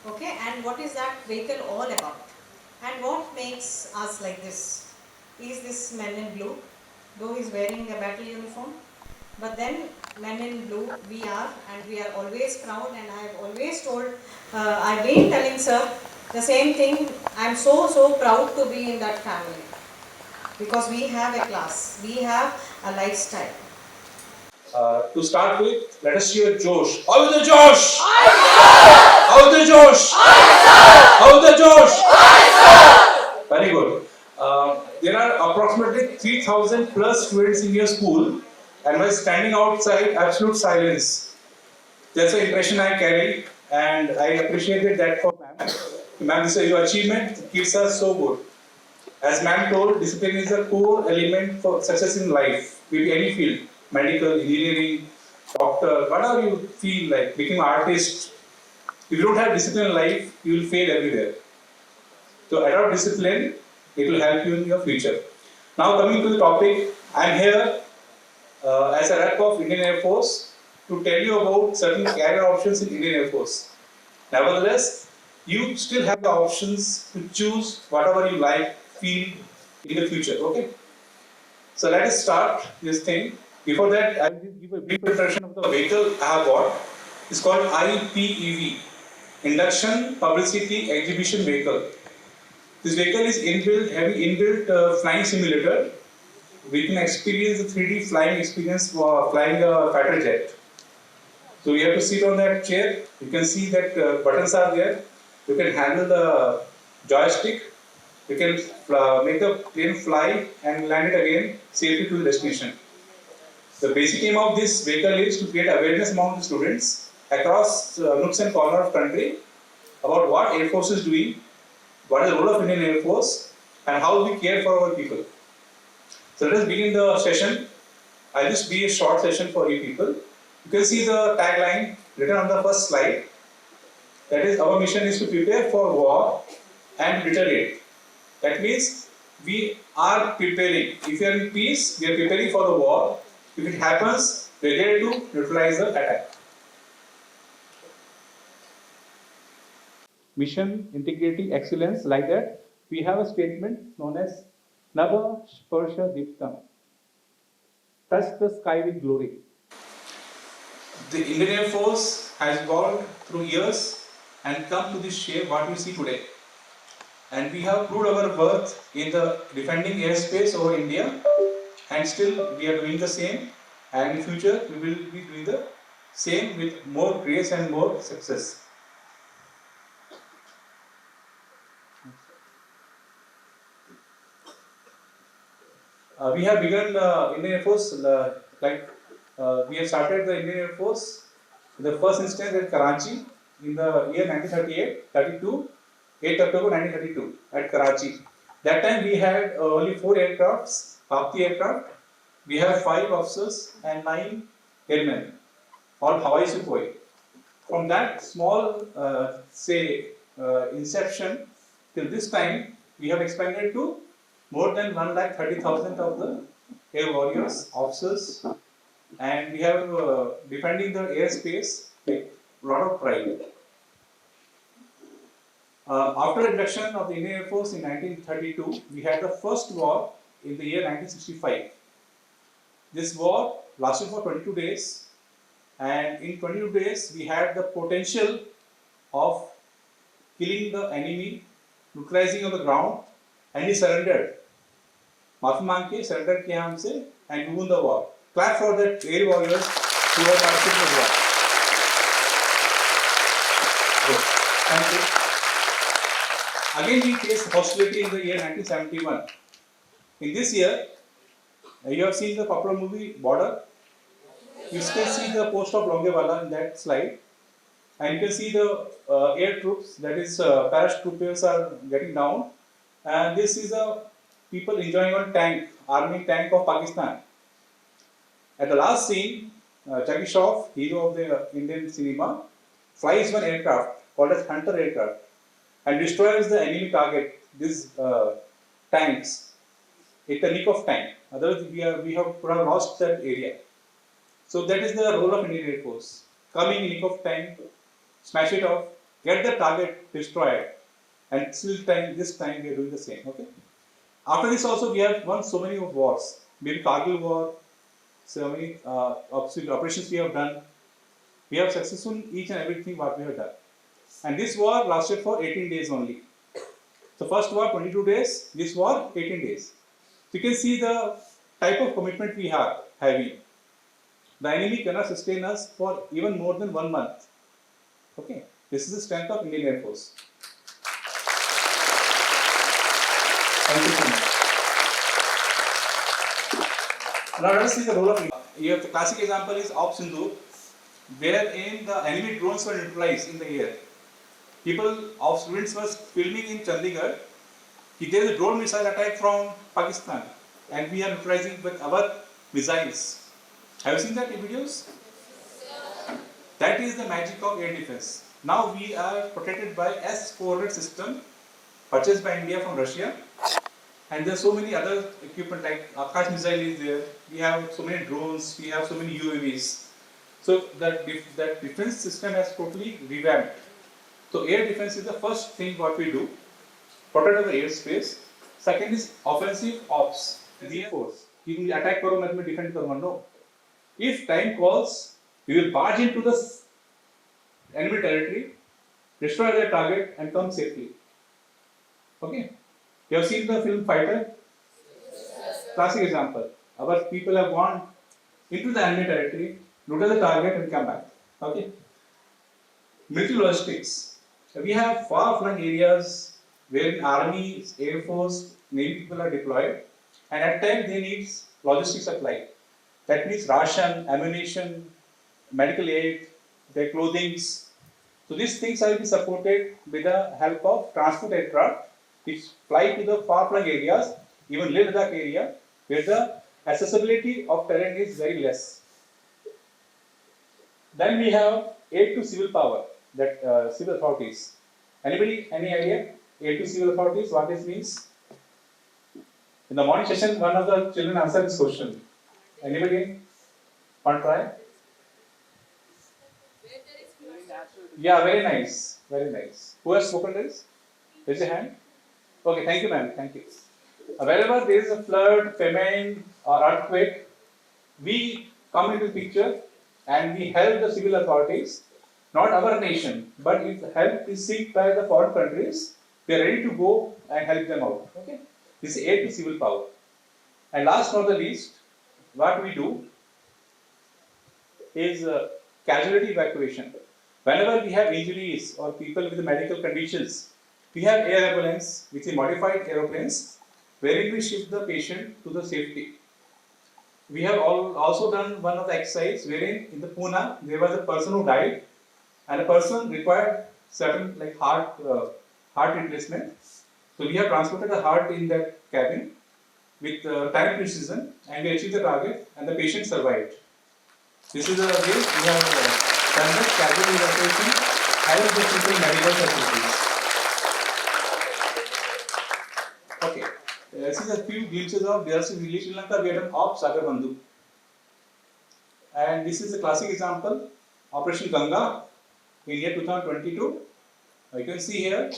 Okay, and what is that vehicle all about? And what makes us like this? Is this man in blue, though he's wearing a battle uniform, but then men in blue we are, and we are always proud, and I have always told, I've been telling sir the same thing, I'm so proud to be in that family, because we have a class, we have a lifestyle. To start with, let us hear Josh. How is the Josh? How is the Josh? How is the Josh? Very good. There are approximately 3,000 plus students in your school, and by standing outside, absolute silence. That's the impression I carry, and I appreciated that for ma'am. Ma'am, this is your achievement, keeps us so good. As ma'am told, discipline is a core element for success in life, maybe any field, medical, engineering, doctor, whatever you feel like, become an artist. If you don't have discipline in life, you will fail everywhere. So adopt discipline, it will help you in your future. Now coming to the topic, I am here as a rep of Indian Air Force to tell you about certain career options in Indian Air Force. Nevertheless, you still have the options to choose whatever you like, feel in the future, okay? So let us start this thing. Before that, I will give a brief introduction of the vehicle I have bought. It's called IPEV, Induction Publicity Exhibition Vehicle. This vehicle is heavy inbuilt flying simulator. We can experience the 3D flying experience for flying a fighter jet. So you have to sit on that chair. You can see that buttons are there. You can handle the joystick. You can make the plane fly and land it again safely to the destination. The basic aim of this vehicle is to create awareness among the students across nooks and corners of the country about what Air Force is doing, what is the role of Indian Air Force, and how we care for our people. So let us begin the session. I'll just be a short session for you people. You can see the tagline written on the first slide. That is, our mission is to prepare for war and retaliate. That means we are preparing. If we are in peace, we are preparing for the war. If it happens, we are there to neutralize the attack. Mission, integrity, excellence, like that. We have a statement known as Nava Sparsha Diptam. Touch the sky with glory. The Indian Air Force has evolved through years and come to this shape what we see today. And we have proved our worth in the defending airspace over India, and still we are doing the same, and in future we will be doing the same with more grace and more success. We have begun Indian Air Force we have started the Indian Air Force in the first instance at Karachi in the year 1932, 8th October 1932 at Karachi. That time we had only 4 aircrafts, half the aircraft. We have 5 officers and 9 airmen, all Hawaii Sukhoi. From that small, inception till this time, we have expanded to more than 1,30,000 of the air warriors, officers, and we have defending the airspace with a lot of pride. After induction of the Indian Air Force in 1932, we had the first war in the year 1965. This war lasted for 22 days, and in 22 days we had the potential of killing the enemy, neutralizing on the ground, and he surrendered. माफी मांग के surrender किया हमसे and we won the war. Clap for that air warriors who have participated in the war. Good. Thank you. Again we faced hostility in the year 1971. In this year, you have seen the popular movie Border. You can see the post of Longewala in that slide, and you can see the air troops, that is paratroopers are getting down, and this is a people enjoying on tank, army tank of Pakistan. At the last scene, Jackie Shroff, hero of the Indian cinema, flies one aircraft called as Hunter aircraft and destroys the enemy target, these tanks, in the nick of time. Otherwise, we have lost that area. So that is the role of Indian Air Force. Coming in nick of time, smash it off, get the target destroyed, and still this time we are doing the same. Okay. After this also we have won so many of wars. Maybe Kargil war, so many operations we have done. We have successful in each and everything what we have done. And this war lasted for 18 days only. So first war 22 days, this war 18 days. So you can see the type of commitment we have having. The enemy cannot sustain us for even more than 1 month. Okay, this is the strength of Indian Air Force. Thank you so much. Now let us see the role of India. Here the classic example is Op Sindhu, wherein the enemy drones were neutralized in the air. Students were filming in Chandigarh. There is a drone missile attack from Pakistan, and we are neutralizing with our missiles. Have you seen that in videos? That is the magic of air defense. Now we are protected by S-400 system purchased by India from Russia, and there are so many other equipment like Akash missile is there. We have so many drones. We have so many UAVs. So that defense system has totally revamped. So air defense is the first thing what we do. Protect our airspace. Second is offensive ops. The force. You can attack karo, main defend karunga. No. If time calls, we will barge into the enemy territory, destroy their target, and come safely. Okay. You have seen the film Fighter? Yes. Classic example. Our people have gone into the enemy territory, look at the target, and come back. Okay. Military logistics. We have far-flung areas where Army, Air Force, Navy people are deployed, and at times they need logistics supply. That means ration, ammunition, medical aid, their clothing. So these things will be supported with the help of transport aircraft, which fly to the far-flung areas, even Leh Ladakh area, where the accessibility of terrain is very less. Then we have aid to civil power, that civil authorities. Anybody, any idea? Aid to civil authorities, what this means? In the morning session, one of the children answered this question. Anybody want to try? Yeah, very nice, very nice. Who has spoken this? Raise your hand. Okay, thank you, ma'am. Thank you. Wherever there is a flood, famine, or earthquake, we come into the picture and we help the civil authorities. Not our nation, but if help is sought by the foreign countries, we are ready to go and help them out. Okay, this is aid to civil power. And last not the least, what we do is casualty evacuation. Whenever we have injuries or people with medical conditions, we have air ambulance, which is modified aeroplanes, wherein we shift the patient to the safety. We have also done one of the exercise wherein in the Pune there was a person who died, and a person required certain like heart replacement. So we have transported the heart in that cabin with time precision, and we achieved the target, and the patient survived. This is a way we have conduct casualty evacuation, help the people medical facilities. Okay, this is a few glimpses of DRC Sri Lanka. We had an Ops Sagar Bandhu. And this is a classic example, Operation Ganga in year 2022. You can see here,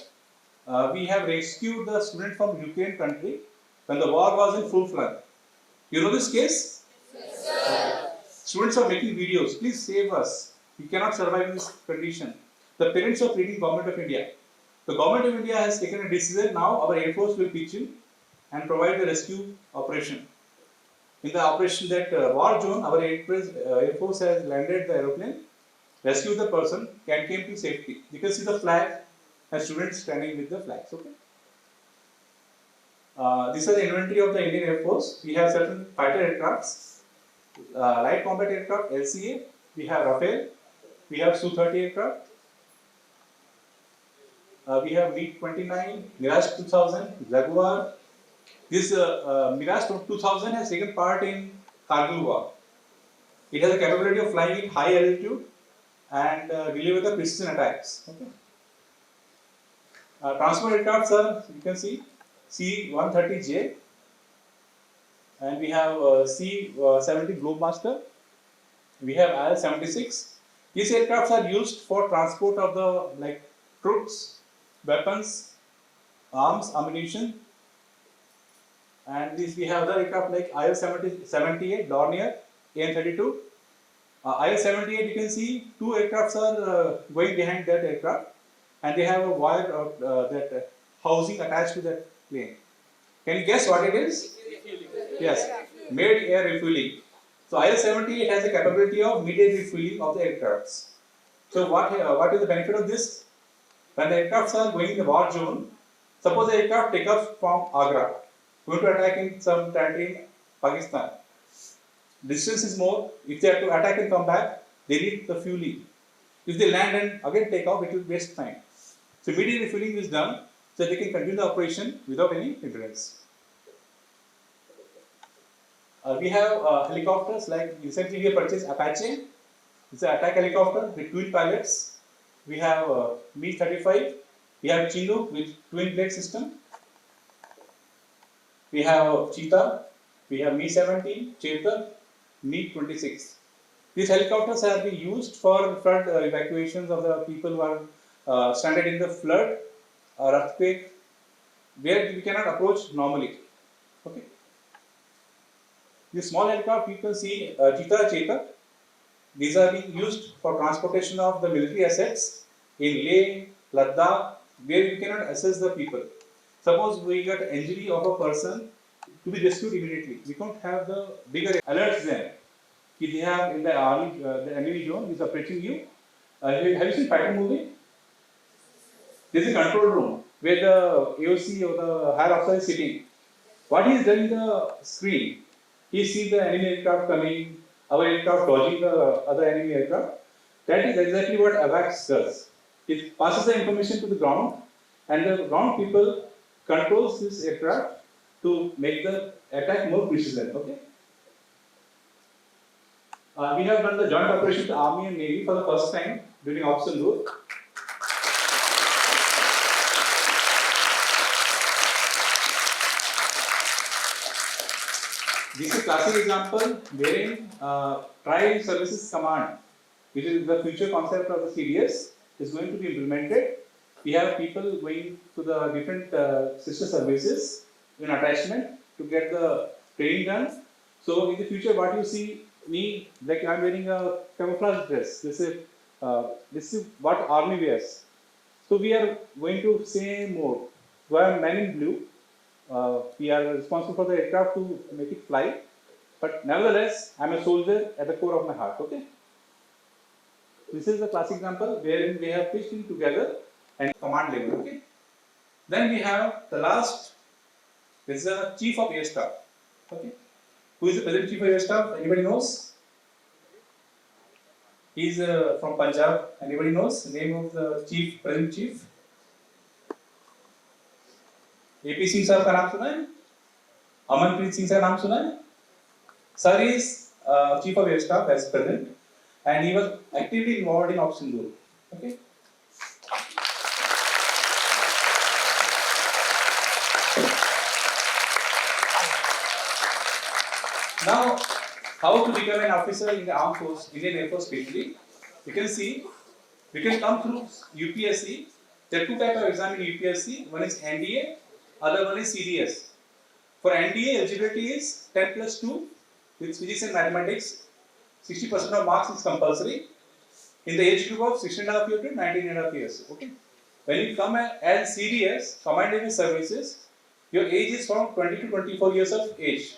we have rescued the student from Ukraine country when the war was in full flood. You know this case? Yes, sir. Students are making videos. Please save us. We cannot survive in this condition. The parents are pleading Government of India. The Government of India has taken a decision. Now our Air Force will pitch in and provide the rescue operation. In the operation that war zone, our Air Force has landed the aeroplane, rescued the person, and came to safety. You can see the flag and students standing with the flags. Okay. This is the inventory of the Indian Air Force. We have certain fighter aircrafts, light combat aircraft, LCA. We have Rafale. We have Su-30 aircraft. We have MiG-29, Mirage 2000, Jaguar. This Mirage 2000 has taken part in Kargil war. It has the capability of flying at high altitude and deliver the precision attacks. Okay. Transport aircrafts are, you can see, C-130J, and we have C-70 Globemaster. We have IL-76. These aircrafts are used for transport of the troops, weapons, arms, ammunition. And this we have other aircraft like IL-78 Dornier, AN-32. IL-78, you can see two aircrafts are going behind that aircraft, and they have a wire of that housing attached to that plane. Can you guess what it is? Yes, mid-air refueling. So IL-78 has the capability of mid-air refueling of the aircrafts. So what is the benefit of this? When the aircrafts are going in the war zone, suppose the aircraft take off from Agra, going to attack in some territory in Pakistan. Distance is more. If they have to attack and come back, they need the fueling. If they land and again take off, it will waste time. So immediate refueling is done, so they can continue the operation without any hindrance. We have helicopters like recently we have purchased Apache. It's an attack helicopter with twin pilots. We have Mi-35. We have Chinook with twin blade system. We have Cheetah. We have Mi-17, Chetak, Mi-26. These helicopters have been used for flood evacuations of the people who are stranded in the flood or earthquake, where we cannot approach normally. Okay. These small aircraft you can see Cheetah, Chetak. These are being used for transportation of the military assets in Leh, Ladakh, where we cannot assess the people. Suppose we got injury of a person to be rescued immediately. We can't have the bigger alerts then. They have in the army, the enemy zone is approaching you. Have you seen fighter movie? This is a control room where the AOC or the higher officer is sitting. What he is doing the screen? He sees the enemy aircraft coming, our aircraft dodging the other enemy aircraft. That is exactly what AVAX does. It passes the information to the ground, and the ground people controls this aircraft to make the attack more precision. Okay. We have done the joint operation with the Army and Navy for the first time during Operation Root. This is a classic example wherein Trial Services Command, which is the future concept of the CDS, is going to be implemented. We have people going to the different sister services in attachment to get the training done. So in the future, what you see me, like I'm wearing a camouflage dress. This is what army wears. So we are going to say more. So I am man in blue. We are responsible for the aircraft to make it fly. But nevertheless, I am a soldier at the core of my heart. Okay. This is a classic example wherein we have pitched in together and command level. Okay. Then we have the last. This is the Chief of Air Staff. Okay. Who is the present Chief of Air Staff? Anybody knows? He is from Punjab. Anybody knows the name of the present chief? AP Singh sir का नाम सुना है? Amanpreet Singh sir नाम सुना है? Sir is Chief of Air Staff as present. and he was actively involved in Operation Sindoor. Okay. Now, how to become an officer in the armed force, Indian Air Force especially? You can see, we can come through UPSC. There are two types of exam in UPSC. One is NDA, other one is CDS. For NDA, eligibility is 10 plus 2 with physics and mathematics. 60% of marks is compulsory in the age group of 16.5 years to 19.5 years. Okay. When you come as CDS, Command Area Services, your age is from 20 to 24 years of age.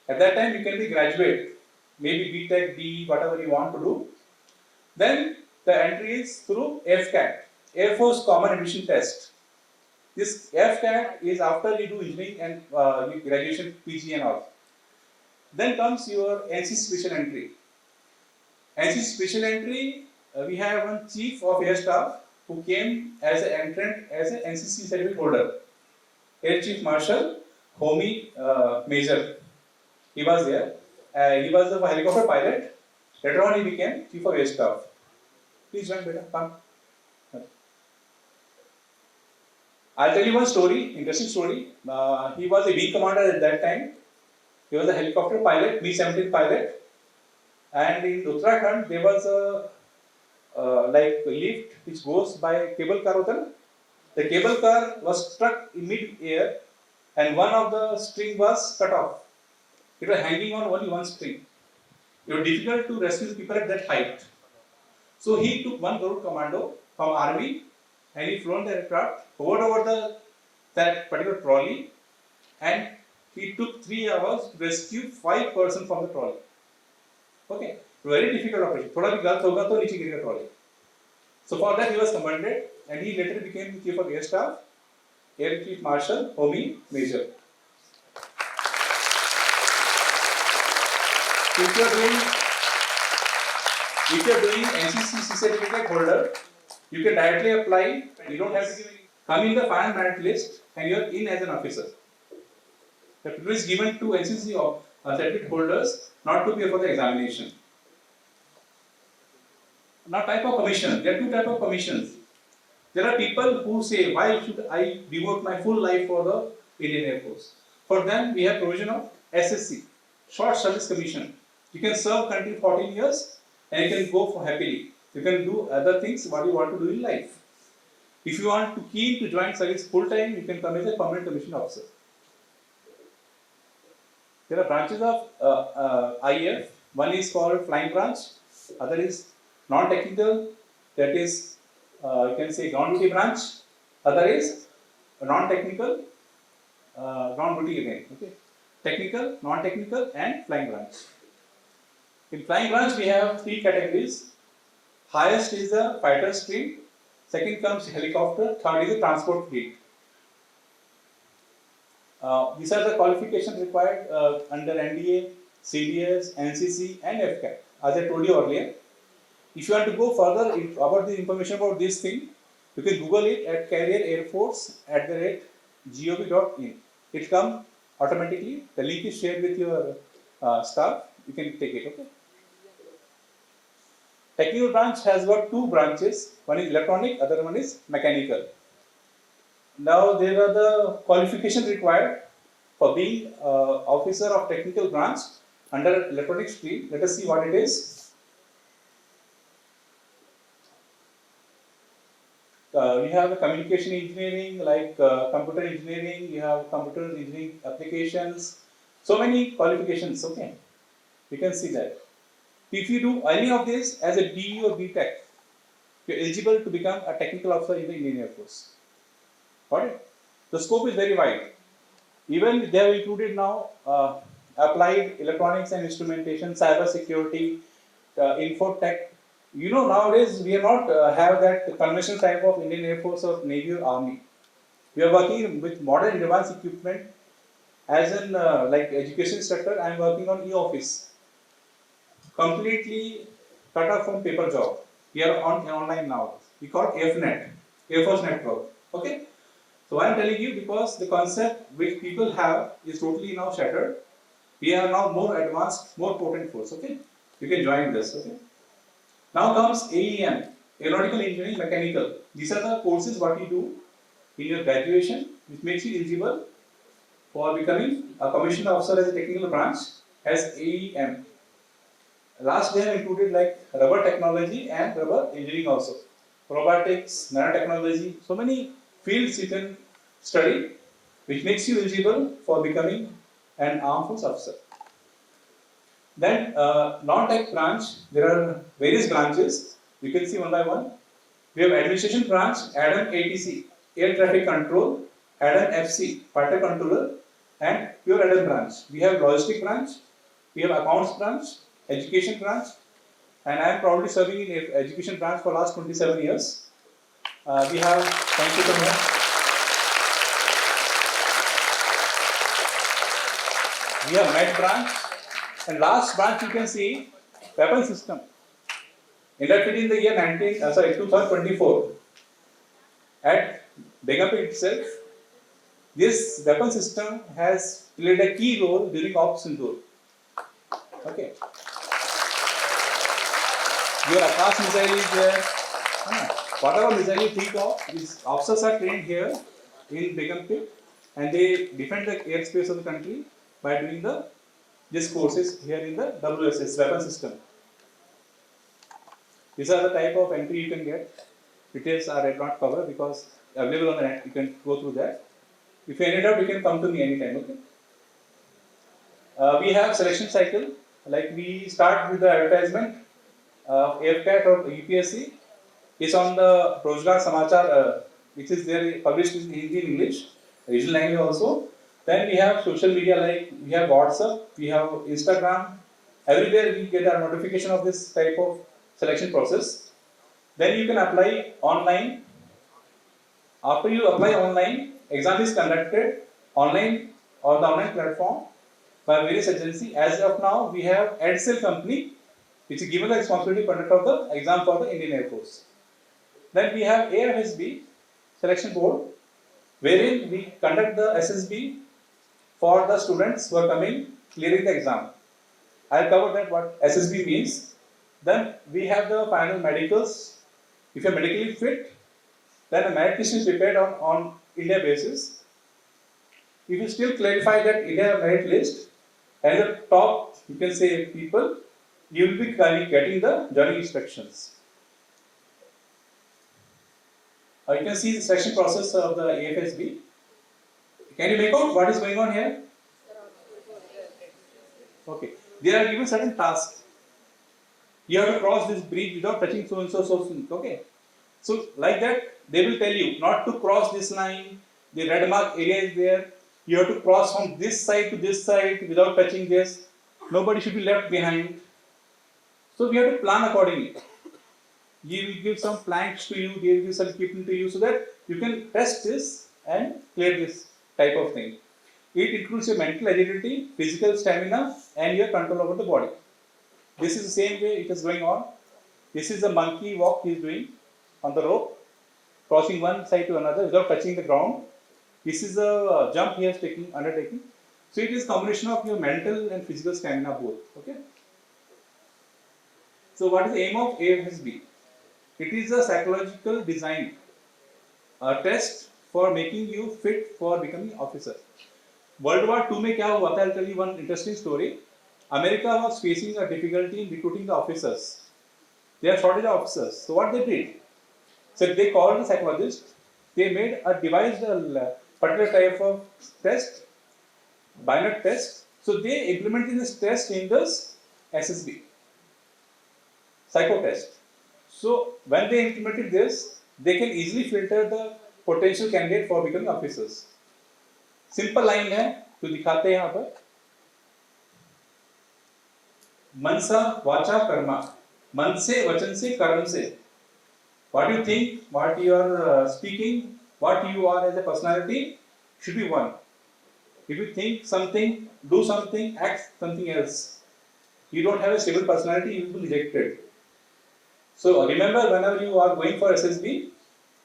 At that time, you can be graduate, maybe BTech, BE, whatever you want to do. Then the entry is through AFCAT, Air Force Common Admission Test. This AFCAT is after you do engineering and graduation, PG and all. Then comes your NCC special entry. NCC special entry, we have one Chief of Air Staff who came as an entrant as an NCC certificate holder. Air Chief Marshal Homi Major. He was there. He was a helicopter pilot. Later on, he became Chief of Air Staff. Please join, beta. Come. I'll tell you one story, interesting story. He was a wing commander at that time. He was a helicopter pilot, B-17 pilot. And in Uttarakhand, there was a like a lift which goes by cable car. The cable car was struck in mid-air and one of the string was cut off. It was hanging on only one string. It was difficult to rescue people at that height. So he took one Gurud commando from army and he flown the aircraft, hovered over that particular trolley, and he took 3 hours to rescue 5 persons from the trolley. Okay, very difficult operation. Thoda bhi galat hoga to niche girega trolley. So for that he was commended, and he later became the Chief of Air Staff, Air Chief Marshal Homi Major. If you are doing NCC certificate holder, you can directly apply. You don't have to give any. Come in the final merit list, and you are in as an officer. The privilege is given to NCC certificate holders not to pay for the examination. Now, type of commission. There are 2 types of commissions. There are people who say, why should I devote my full life for the Indian Air Force? For them, we have provision of SSC, Short Service Commission. You can serve country 14 years and you can go for happily. You can do other things what you want to do in life. If you want to keen to join service full time, you can come as a permanent commission officer. There are branches of IF. One is called flying branch, other is non-technical, that is you can say ground duty branch, other is non-technical, ground duty again. Okay, technical, non-technical, and flying branch. In flying branch, we have 3 categories. Highest is the fighter stream, second comes helicopter, third is the transport fleet. These are the qualifications required under NDA, CDS, NCC, and AFCAT. As I told you earlier, if you want to go further about the information about this thing, you can Google it at careerairforce@gov.in. It comes automatically. The link is shared with your staff. You can take it. Okay. Technical branch has got 2 branches. One is electronic, other one is mechanical. Now there are the qualifications required for being officer of technical branch under electronic stream. Let us see what it is. You have the communication engineering, like computer engineering. You have computer engineering applications. So many qualifications. Okay, you can see that. If you do any of this as a BE or BTech, you are eligible to become a technical officer in the Indian Air Force. Got it? The scope is very wide. Even they have included now applied electronics and instrumentation, cyber security, infotech. You know, nowadays we are not have that conventional type of Indian Air Force or Navy or Army. We are working with modern advanced equipment. As in like education sector, I am working on e-office. Completely cut off from paper job. We are on online now. We call it AFNet, Air Force Network. Okay. So why I am telling you, because the concept which people have is totally now shattered. We are now more advanced, more potent force. Okay. You can join this. Okay. Now comes AEM, Aeronautical Engineering Mechanical. These are the courses what you do in your graduation, which makes you eligible for becoming a commissioned officer as a technical branch as AEM. Last they have included like rubber technology and rubber engineering also. Robotics, nanotechnology, so many fields you can study which makes you eligible for becoming an armed force officer. Then non-tech branch, there are various branches, you can see one by one. We have administration branch, ADAM ATC, air traffic control, ADAM FC, fighter controller, and pure ADAM branch. We have logistic branch, we have accounts branch, education branch, and I am proudly serving in education branch for last 27 years. We have, thank you so much. We have med branch, and last branch you can see weapon system. Inducted in the year 2024 at Ganga itself. This weapon system has played a key role during Ops Sindoor. Okay. Your Akash missile is there. Whatever missile you think of, these officers are trained here in Ganga and they defend the airspace of the country by doing these courses here in the WSS weapon system. These are the type of entry you can get. Details are I not cover because available on the net. You can go through that. If you need help, you can come to me anytime. Okay. We have selection cycle. Like we start with the advertisement of AFCAT or UPSC. It's on the Rozgar Samachar, which is there published in Hindi and English, regional language also. Then we have social media like we have WhatsApp, we have Instagram. Everywhere we get a notification of this type of selection process. Then you can apply online. After you apply online, exam is conducted online or the online platform by various agencies. As of now, we have AdSell company which is given the responsibility to conduct of the exam for the Indian Air Force. Then we have AFSB selection board wherein we conduct the SSB for the students who are coming clearing the exam. I'll cover that what SSB means. Then we have the final medicals. If you are medically fit, then a merit list is prepared on India basis. If you still clarify that India merit list and the top, you can say people, you will be getting the joining instructions. You can see the selection process of the AFSB. Can you make out what is going on here? Okay. There are given certain tasks. You have to cross this bridge without touching so and so, okay. So like that, they will tell you not to cross this line. The red mark area is there. You have to cross from this side to this side without touching this. Nobody should be left behind. So we have to plan accordingly. He will give some planks to you, they will give some equipment to you so that you can test this and clear this type of thing. It includes your mental agility, physical stamina, and your control over the body. This is the same way it is going on. This is the monkey walk he is doing on the rope, crossing one side to another without touching the ground. This is a jump he has undertaken. So it is combination of your mental and physical stamina both. Okay. So what is the aim of AFSB? It is a psychological design, a test for making you fit for becoming officer. World War II में क्या हुआ था? I'll tell you one interesting story. America was facing a difficulty in recruiting the officers. They are shortage of officers. So what they did? So they called the psychologist. They made a devised a particular type of test, binary test. So they implemented this test in this SSB, psycho test. So when they implemented this, they can easily filter the potential candidate for becoming officers. Simple line है जो दिखाते हैं यहाँ पर. मनसा वाचा कर्मा. मन से, वचन से, कर्म से. What you think, what you are speaking, what you are as a personality should be one. If you think something, do something, act something else, you don't have a stable personality, you will be rejected. So remember, whenever you are going for SSB,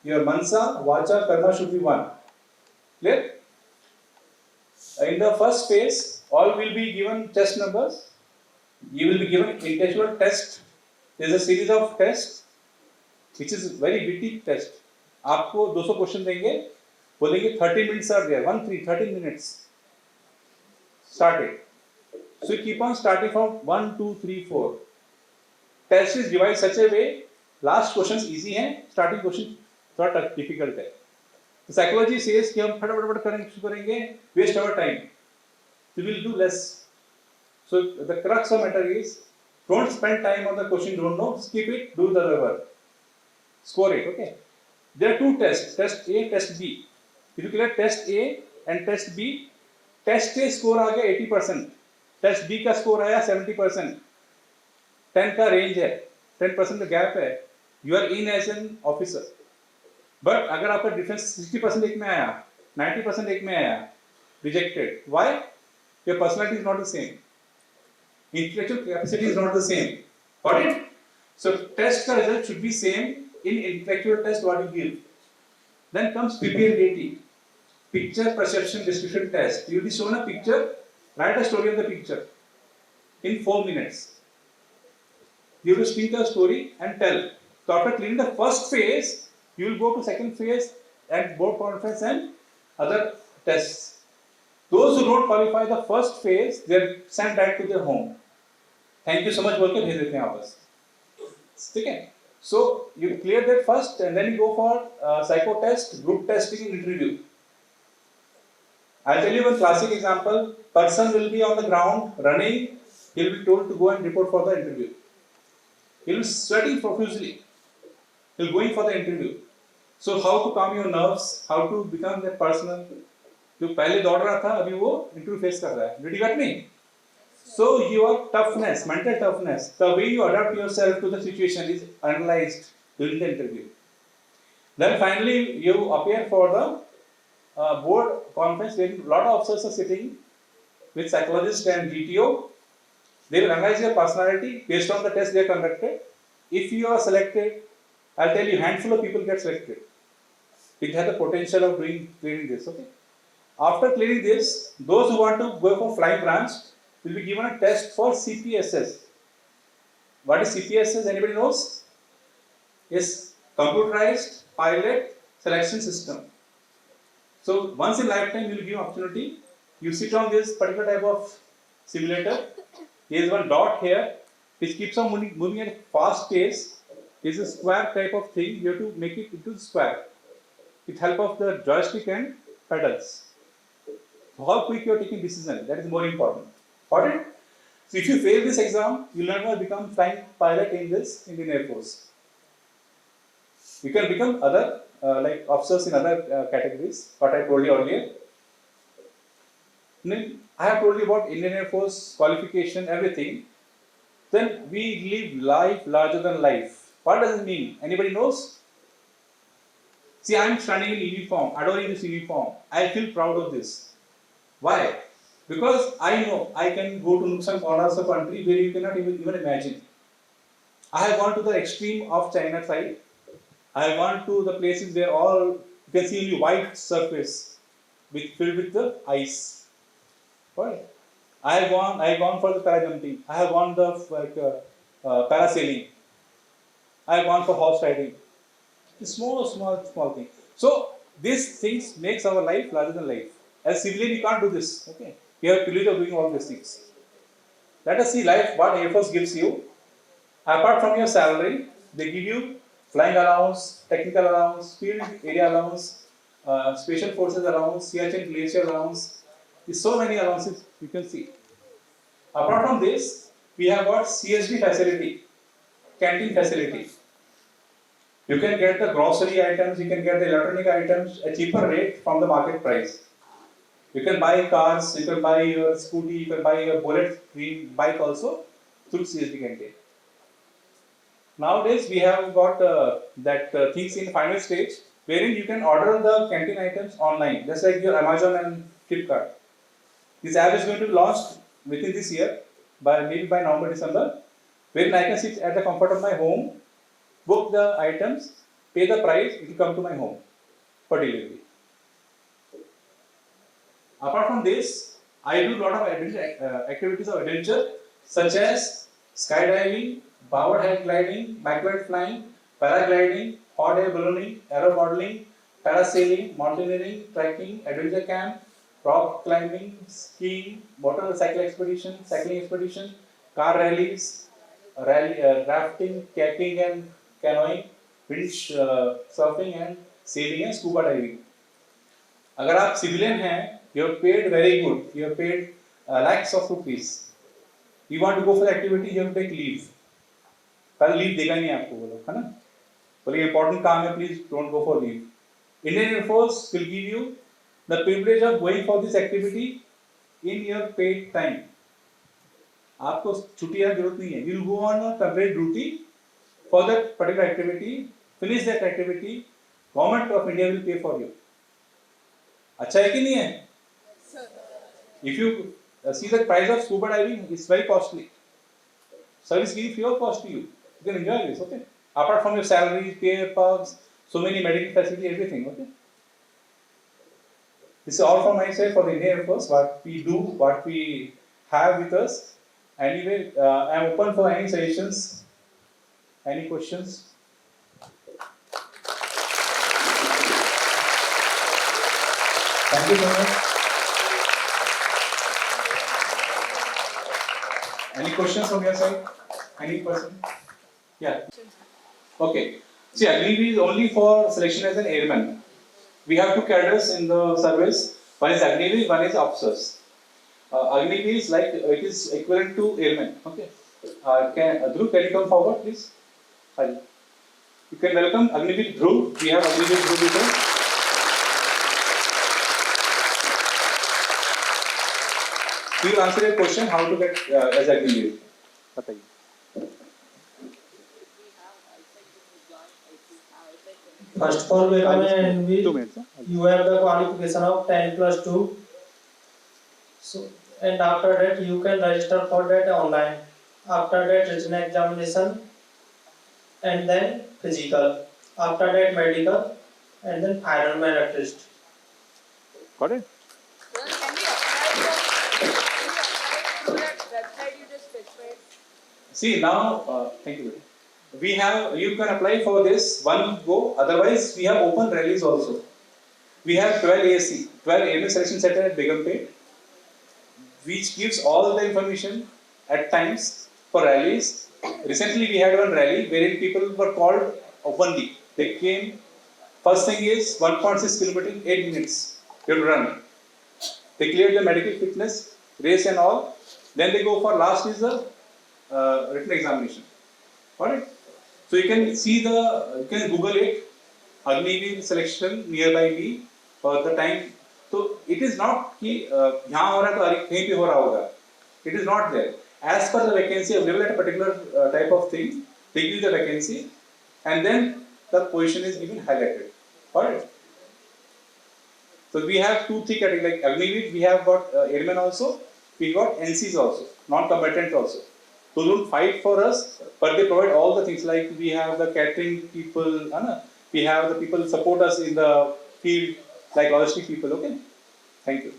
your mansa, vacha, karma should be one. Clear? In the first phase, all will be given test numbers. You will be given intellectual test there is a series of tests which is very witty test. आपको 200 question देंगे, बोलेंगे 30 minutes are there, 13 minutes. Start it. So you keep on starting from 1, 2, 3, 4. Test is divided such a way, last questions easy हैं, starting question थोड़ा difficult है. So psychology says कि हम फटाफट करेंगे, waste our time. So we will do less. So the crux of matter is, don't spend time on the question you don't know, skip it, do the other work. Score it, okay? There are two tests, test A, test B. If you clear test A and test B, test A score आ गया 80%, test B का score आया 70%, 10 का range है, 10% का gap है, you are in as an officer. But अगर आपका difference 60% एक में आया, 90% एक में आया, rejected. Why? Your personality is not the same. Intellectual capacity is not the same. Got it? So test का result should be same in intellectual test what you give. Then comes PPLDT, picture perception description test. You will be shown a picture, write a story of the picture in 4 minutes. You will speak a story and tell. So after clearing the first phase, you will go to second phase and board conference and other tests. Those who don't qualify the first phase, they are sent back to their home. Thank you so much बोल के भेज देते हैं वापस. ठीक है? So you clear that first and then you go for psycho test, group testing and interview. I'll tell you one classic example. Person will be on the ground running. He'll be told to go and report for the interview. He'll be sweating profusely. He'll going for the interview. So how to calm your nerves? How to become that person? जो पहले दौड़ रहा था अभी वो interview face कर रहा है. Did you get me? So your toughness, mental toughness, the way you adapt yourself to the situation is analyzed during the interview. Then finally you appear for the board conference where a lot of officers are sitting with psychologists and GTO. They will analyze your personality based on the test they conducted. If you are selected, I'll tell you, handful of people get selected. It has the potential of clearing this. Okay. After clearing this, those who want to go for flying branch will be given a test for CPSS. What is CPSS? Anybody knows? Yes, computerized pilot selection system. So once in lifetime you will give opportunity. You sit on this particular type of simulator. There is one dot here which keeps on moving at a fast pace. It is a square type of thing. You have to make it into square with help of the joystick and pedals. So how quick you are taking decision, that is more important. Got it? So if you fail this exam, you will never become flying pilot in this Indian Air Force. You can become other like officers in other categories, what I told you earlier. I have told you about Indian Air Force qualification, everything. Then we live life larger than life. What does it mean? Anybody knows? See, I am standing in uniform, adoring this uniform. I feel proud of this. Why? Because I know I can go to some corners of country where you cannot even imagine. I have gone to the extreme of China side. I have gone to the places where all you can see only white surface filled with the ice. Right? I have gone for the parajumping. I have gone the parasailing. I have gone for horse riding. It's small thing. So these things makes our life larger than life. As civilian, you can't do this. Okay, you have privilege of doing all these things. Let us see life. What Air Force gives you, apart from your salary, they give you flying allowance, technical allowance, field area allowance, special forces allowance, CHN glacier allowance. There's so many allowances you can see. Apart from this, we have got CSD facility, canteen facility. You can get the grocery items, you can get the electronic items at cheaper rate from the market price. You can buy cars, you can buy your scooty, you can buy your bullet green bike also through CSD canteen. Nowadays we have got things in final stage wherein you can order the canteen items online, just like your Amazon and Flipkart. This app is going to be launched within this year, maybe by November, December, wherein I can sit at the comfort of my home, book the items, pay the price, it will come to my home for delivery. Apart from this, I do a lot of activities of adventure such as skydiving, powered head gliding, backward flying, paragliding, hot air ballooning, aero modeling, parasailing, mountaineering, trekking, adventure camp, rock climbing, skiing, motorcycle expedition, cycling expedition, car rallies, rafting, kayaking and canoeing, wind surfing and sailing and scuba diving. अगर आप civilian हैं, you are paid very good, you are paid lakhs of rupees. You want to go for the activity, you have to take leave. कल leave देगा नहीं आपको वो लोग, है ना? बोले important काम है, please don't go for leave. Indian Air Force will give you the privilege of going for this activity in your paid time. आपको छुट्टी की जरूरत नहीं है. You will go on a temporary duty for that particular activity. Finish that activity. Government of India will pay for you. अच्छा है कि नहीं है? If you see the price of scuba diving, it's very costly. Service gives free of cost to you. You can enjoy this, okay? Apart from your salary, pay, perks, so many medical facility, everything, okay? This is all from my side for the Indian Air Force. What we do, what we have with us. Anyway, I am open for any suggestions, any questions. Thank you so much. Any questions from your side? Any person? Yeah. Okay. See, Agniveer is only for selection as an airman. We have two cadres in the service. One is Agniveer, one is officers. Agniveer is like it is equivalent to airman. Okay. Dhruv, can you come forward, please? Hi. You can welcome Agniveer Dhruv. We have Agniveer Dhruv with us. He will answer your question how to get as Agniveer. बताइए. First for becoming 2 minutes. you have the qualification of 10+2. So and after that you can register for that online. After that written examination and then physical. After that medical and then final merit test. Got it? Can we apply for that website you just specified? See now, thank you. We have, you can apply for this one go. Otherwise, we have open rallies also. We have 12 ASC, 12 Airman Selection Center at Begumpet, which gives all the information at times for rallies. Recently, we had one rally wherein people were called openly. They came. First thing is 1.6 kilometers, 8 minutes. You have to run. They cleared the medical fitness, race and all. Then they go for last is the written examination. Got it? So you can see you can Google it, Agniveer selection nearby me for the time. So it is not कि यहाँ हो रहा है तो कहीं पे हो रहा होगा. It is not there. As per the vacancy available at a particular type of thing, they give the vacancy and then the position is given highlighted. Got it? So we have 2-3 categories like Agniveer. We have got airmen also. We got NCs also, non-combatants also. Those don't fight for us, but they provide all the things like we have the catering people, we have the people support us in the field like logistic people. Okay, thank you.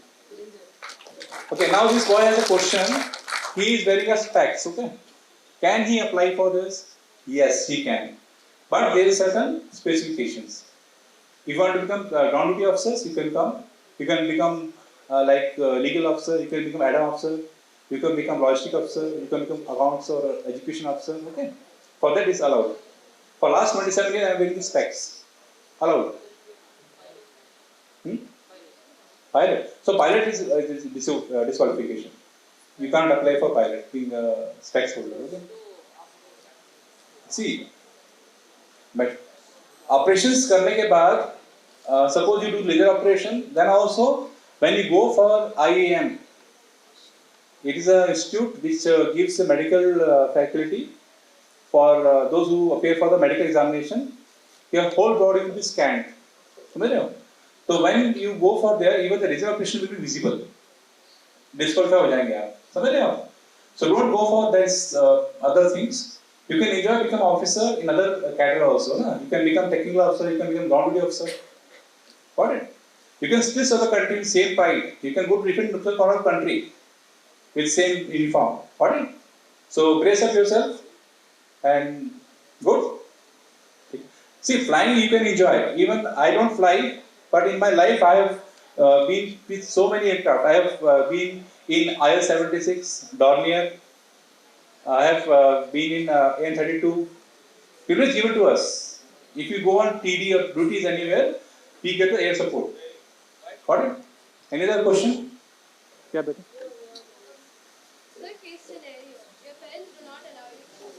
Okay, now this boy has a question. He is wearing a specs. Okay, can he apply for this? Yes, he can, but there is certain specifications. If you want to become ground duty officers, you can come. You can become legal officer. You can become adam officer. You can become logistic officer, you can become accounts or education officer, okay? For that is allowed. For last 27 years I am wearing specs. Allowed. Pilot. So pilot is disqualification. You can't apply for pilot being a specs holder, okay? See, but operations करने के बाद, suppose you do laser operation, then also when you go for IAM, it is an institute which gives a medical faculty for those who appear for the medical examination. Your whole body will be scanned. So when you go for there, even the laser operation will be visible. Disqualify हो जाएंगे आप. समझ रहे हो? So don't go for this other things. You can enjoy become officer in other category also. Na? You can become technical officer. You can become ground duty officer. Got it? You can still serve the country with same pride. You can go to different nuclear power country with same uniform. Got it? So brace up yourself and good. See, flying you can enjoy. Even I don't fly, but in my life I have been with so many aircraft. I have been in IL-76, Dornier. I have been in AN-32. Privilege given to us. If you go on TD or duties anywhere, we get the air support. Got it? Any other question? Yeah, better. The case scenario, your parents do not allow you to go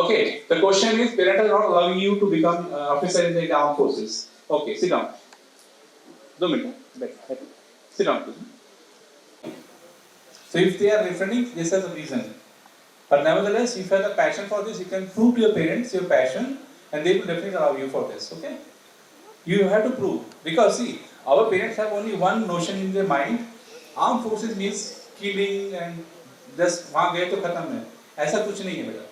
Okay, the question is, parents are not allowing you to become officer in the armed forces. Okay, sit down. 2 minutes. Better. Sit down, please. So if they are refraining, this is the reason. But nevertheless, if you have a passion for this, you can prove to your parents your passion, and they will definitely allow you for this. Okay? You have to prove, because see, our parents have only one notion in their mind: armed forces means killing and just वहाँ गए तो खत्म है. ऐसा कुछ नहीं है बेटा.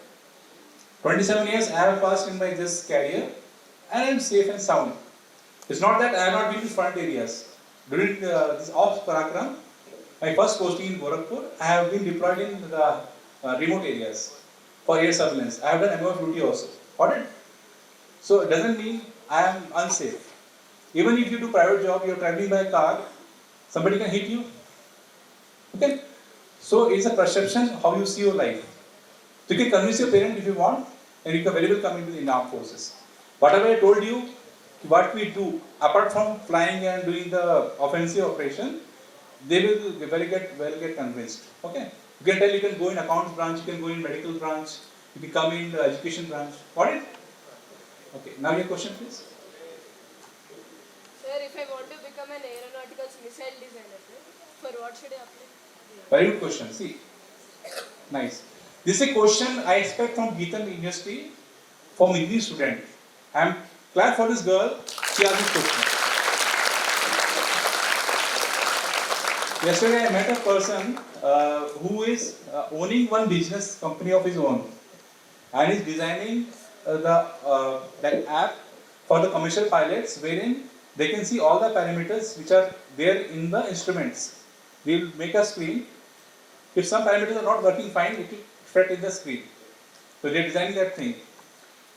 27 years I have passed in my this career, and I am safe and sound. It's not that I have not been to front areas. During this ops Parakram, my first posting in Gorakhpur, I have been deployed in the remote areas for air surveillance. I have done MOF duty also. Got it? So it doesn't mean I am unsafe. Even if you do private job, you are traveling by car, somebody can hit you. Okay? So it's a perception how you see your life. So you can convince your parent if you want, and you can very well come into the armed forces. Whatever I told you, what we do, apart from flying and doing the offensive operation, they will get convinced. Okay? You can tell, you can go in accounts branch, you can go in medical branch, you can come in the education branch. Got it? Okay. Now your question, please. Sir, if I want to become an aeronautical missile designer, for what should I apply? Very good question. See, nice. This is a question I expect from Geetam University from English student. I am glad for this girl. She asked this question. Yesterday I met a person who is owning one business company of his own, and is designing that app for the commercial pilots, wherein they can see all the parameters which are there in the instruments. We will make a screen. If some parameters are not working fine, it will fit in the screen. So they are designing that thing.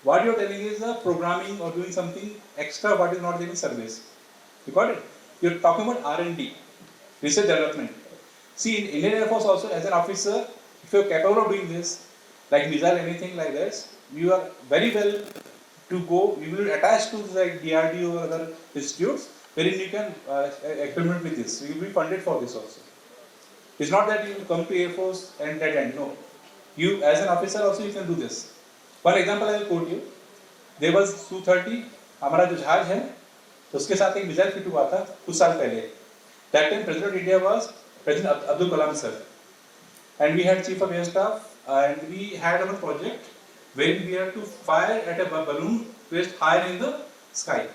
What you are telling is programming or doing something extra what is not there in service. You got it? You are talking about R&D, research development. See, in Indian Air Force also, as an officer, if you are capable of doing this, like missile, anything like this, you are very well to go. You will attach to like DRDO or other institutes wherein you can experiment with this. You will be funded for this also. It's not that you come to Air Force and dead end. No. You, as an officer, also you can do this. For example, I will quote you. There was Su-30, हमारा जो जहाज है, उसके साथ एक missile fit हुआ था कुछ साल पहले. That time President of India was President Abdul Kalam sir, and we had Chief of Air Staff, and we had our project where we had to fire at a balloon placed higher in the sky.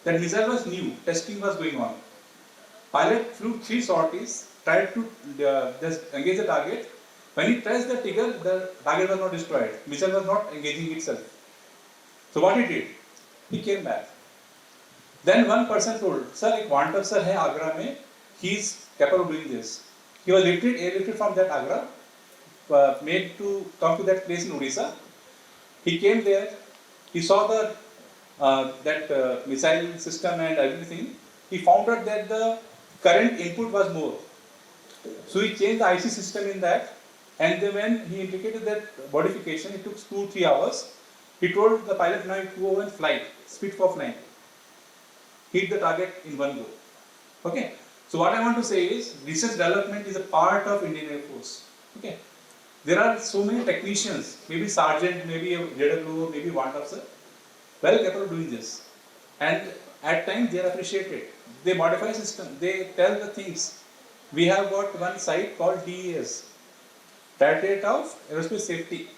That missile was new, testing was going on. Pilot flew 3 sorties, tried to just engage the target. When he pressed the trigger, the target was not destroyed. Missile was not engaging itself. So what he did? He came back. Then one person told, sir, एक quantum sir है आगरा में, he is capable of doing this. He was airlifted from that Agra, made to come to that place in Odisha. He came there, he saw the missile system and everything. He found out that the current input was more. So he changed the IC system in that, and then when he indicated that modification, it took 2-3 hours. He told the pilot, now you go and fly, speed for flying. Hit the target in one go. Okay. So what I want to say is, research development is a part of Indian Air Force. Okay. There are so many technicians, maybe sergeant, maybe a JW, maybe warrant officer, well capable of doing this. And at times they are appreciated. They modify system, they tell the things. We have got one site called DES, Directorate of Aerospace Safety.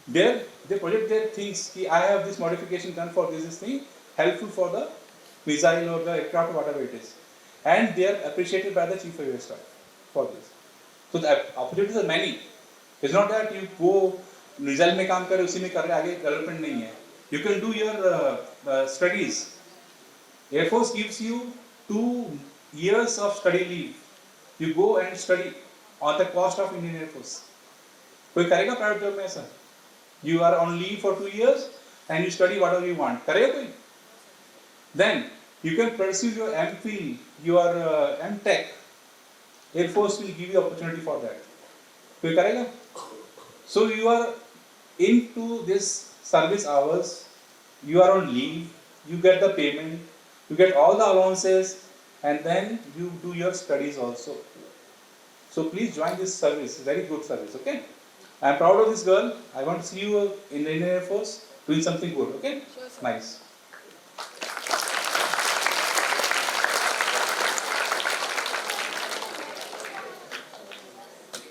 There they project their things. I have this modification done for this thing, helpful for the missile or the aircraft, whatever it is. And they are appreciated by the Chief of Air Staff for this. So the opportunities are many. It's not that you go missile में काम करे उसी में कर रहे आगे development नहीं है. You can do your studies. Air Force gives you 2 years of study leave you go and study on the cost of Indian Air Force. कोई करेगा प्राइवेट जॉब में ऐसा? You are on leave for 2 years and you study whatever you want. करेगा कोई? Then you can pursue your MPhil, your MTech. Air Force will give you opportunity for that. कोई करेगा? So you are into this service hours, you are on leave, you get the payment, you get all the allowances, and then you do your studies also. So please join this service, very good service, okay? I am proud of this girl. I want to see you in the Indian Air Force doing something good, okay? Sure, sir. Nice.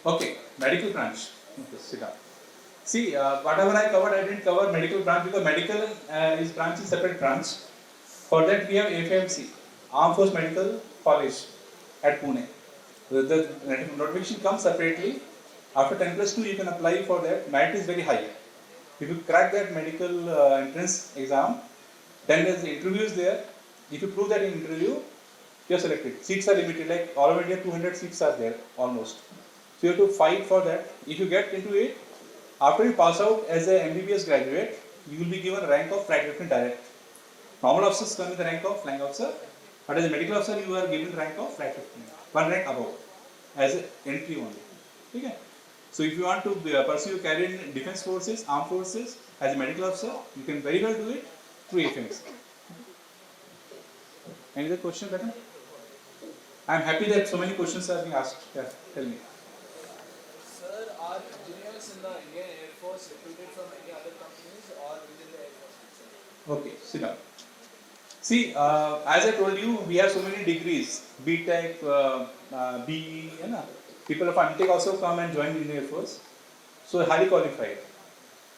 Okay, medical branch. Okay, sit down. See, whatever I covered, I didn't cover medical branch because medical branch is separate branch. For that we have AFMC, Armed Force Medical College at Pune. The notification comes separately. After 10+2 you can apply for that. Merit is very high. If you crack that medical entrance exam, then there's interviews there. If you prove that in interview, you are selected. Seats are limited, like all over India 200 seats are there almost. So you have to fight for that. If you get into it, after you pass out as a MBBS graduate, you will be given rank of flight lieutenant direct. Normal officers come with the rank of flying officer, but as a medical officer you are given rank of flight lieutenant, one rank above, as an entry only. Okay? So if you want to pursue your career in defense forces, armed forces, as a medical officer, you can very well do it through AFMC. Any other question, madam? I am happy that so many questions are being asked. Yeah, tell me. Sir, are engineers in the Indian Air Force recruited from any other companies or within the Air Force itself? Okay, sit down. See, as I told you, we have so many degrees, BTech, BE, you know. People of MTech also come and join the Air Force. So highly qualified.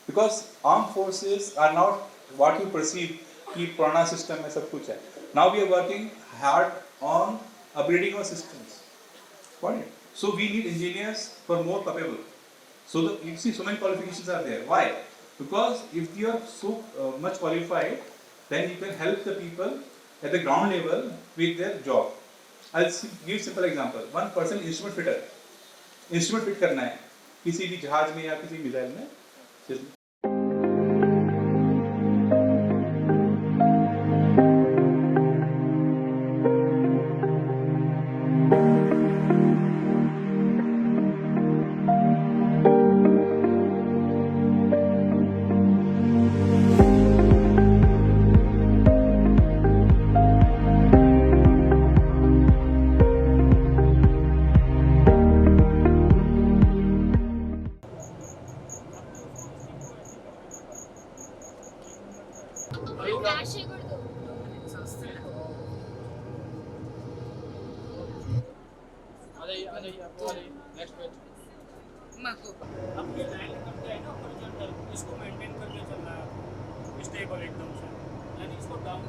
Because armed forces are not what you perceive कि पुराना system में सब कुछ है. Now we are working hard on upgrading our systems. Got it? So we need engineers who are more capable. So you see so many qualifications are there. Why? Because if you are so much qualified, then you can help the people at the ground level with their job. I'll give simple example. One person instrument fitter. Instrument fit करना है किसी भी जहाज में या किसी missile में. अपनी लाइन करते हैं ना हॉरिजॉन्टल, इसको मेंटेन करके चलना है स्टेबल एकदम से, यानी इसको डाउन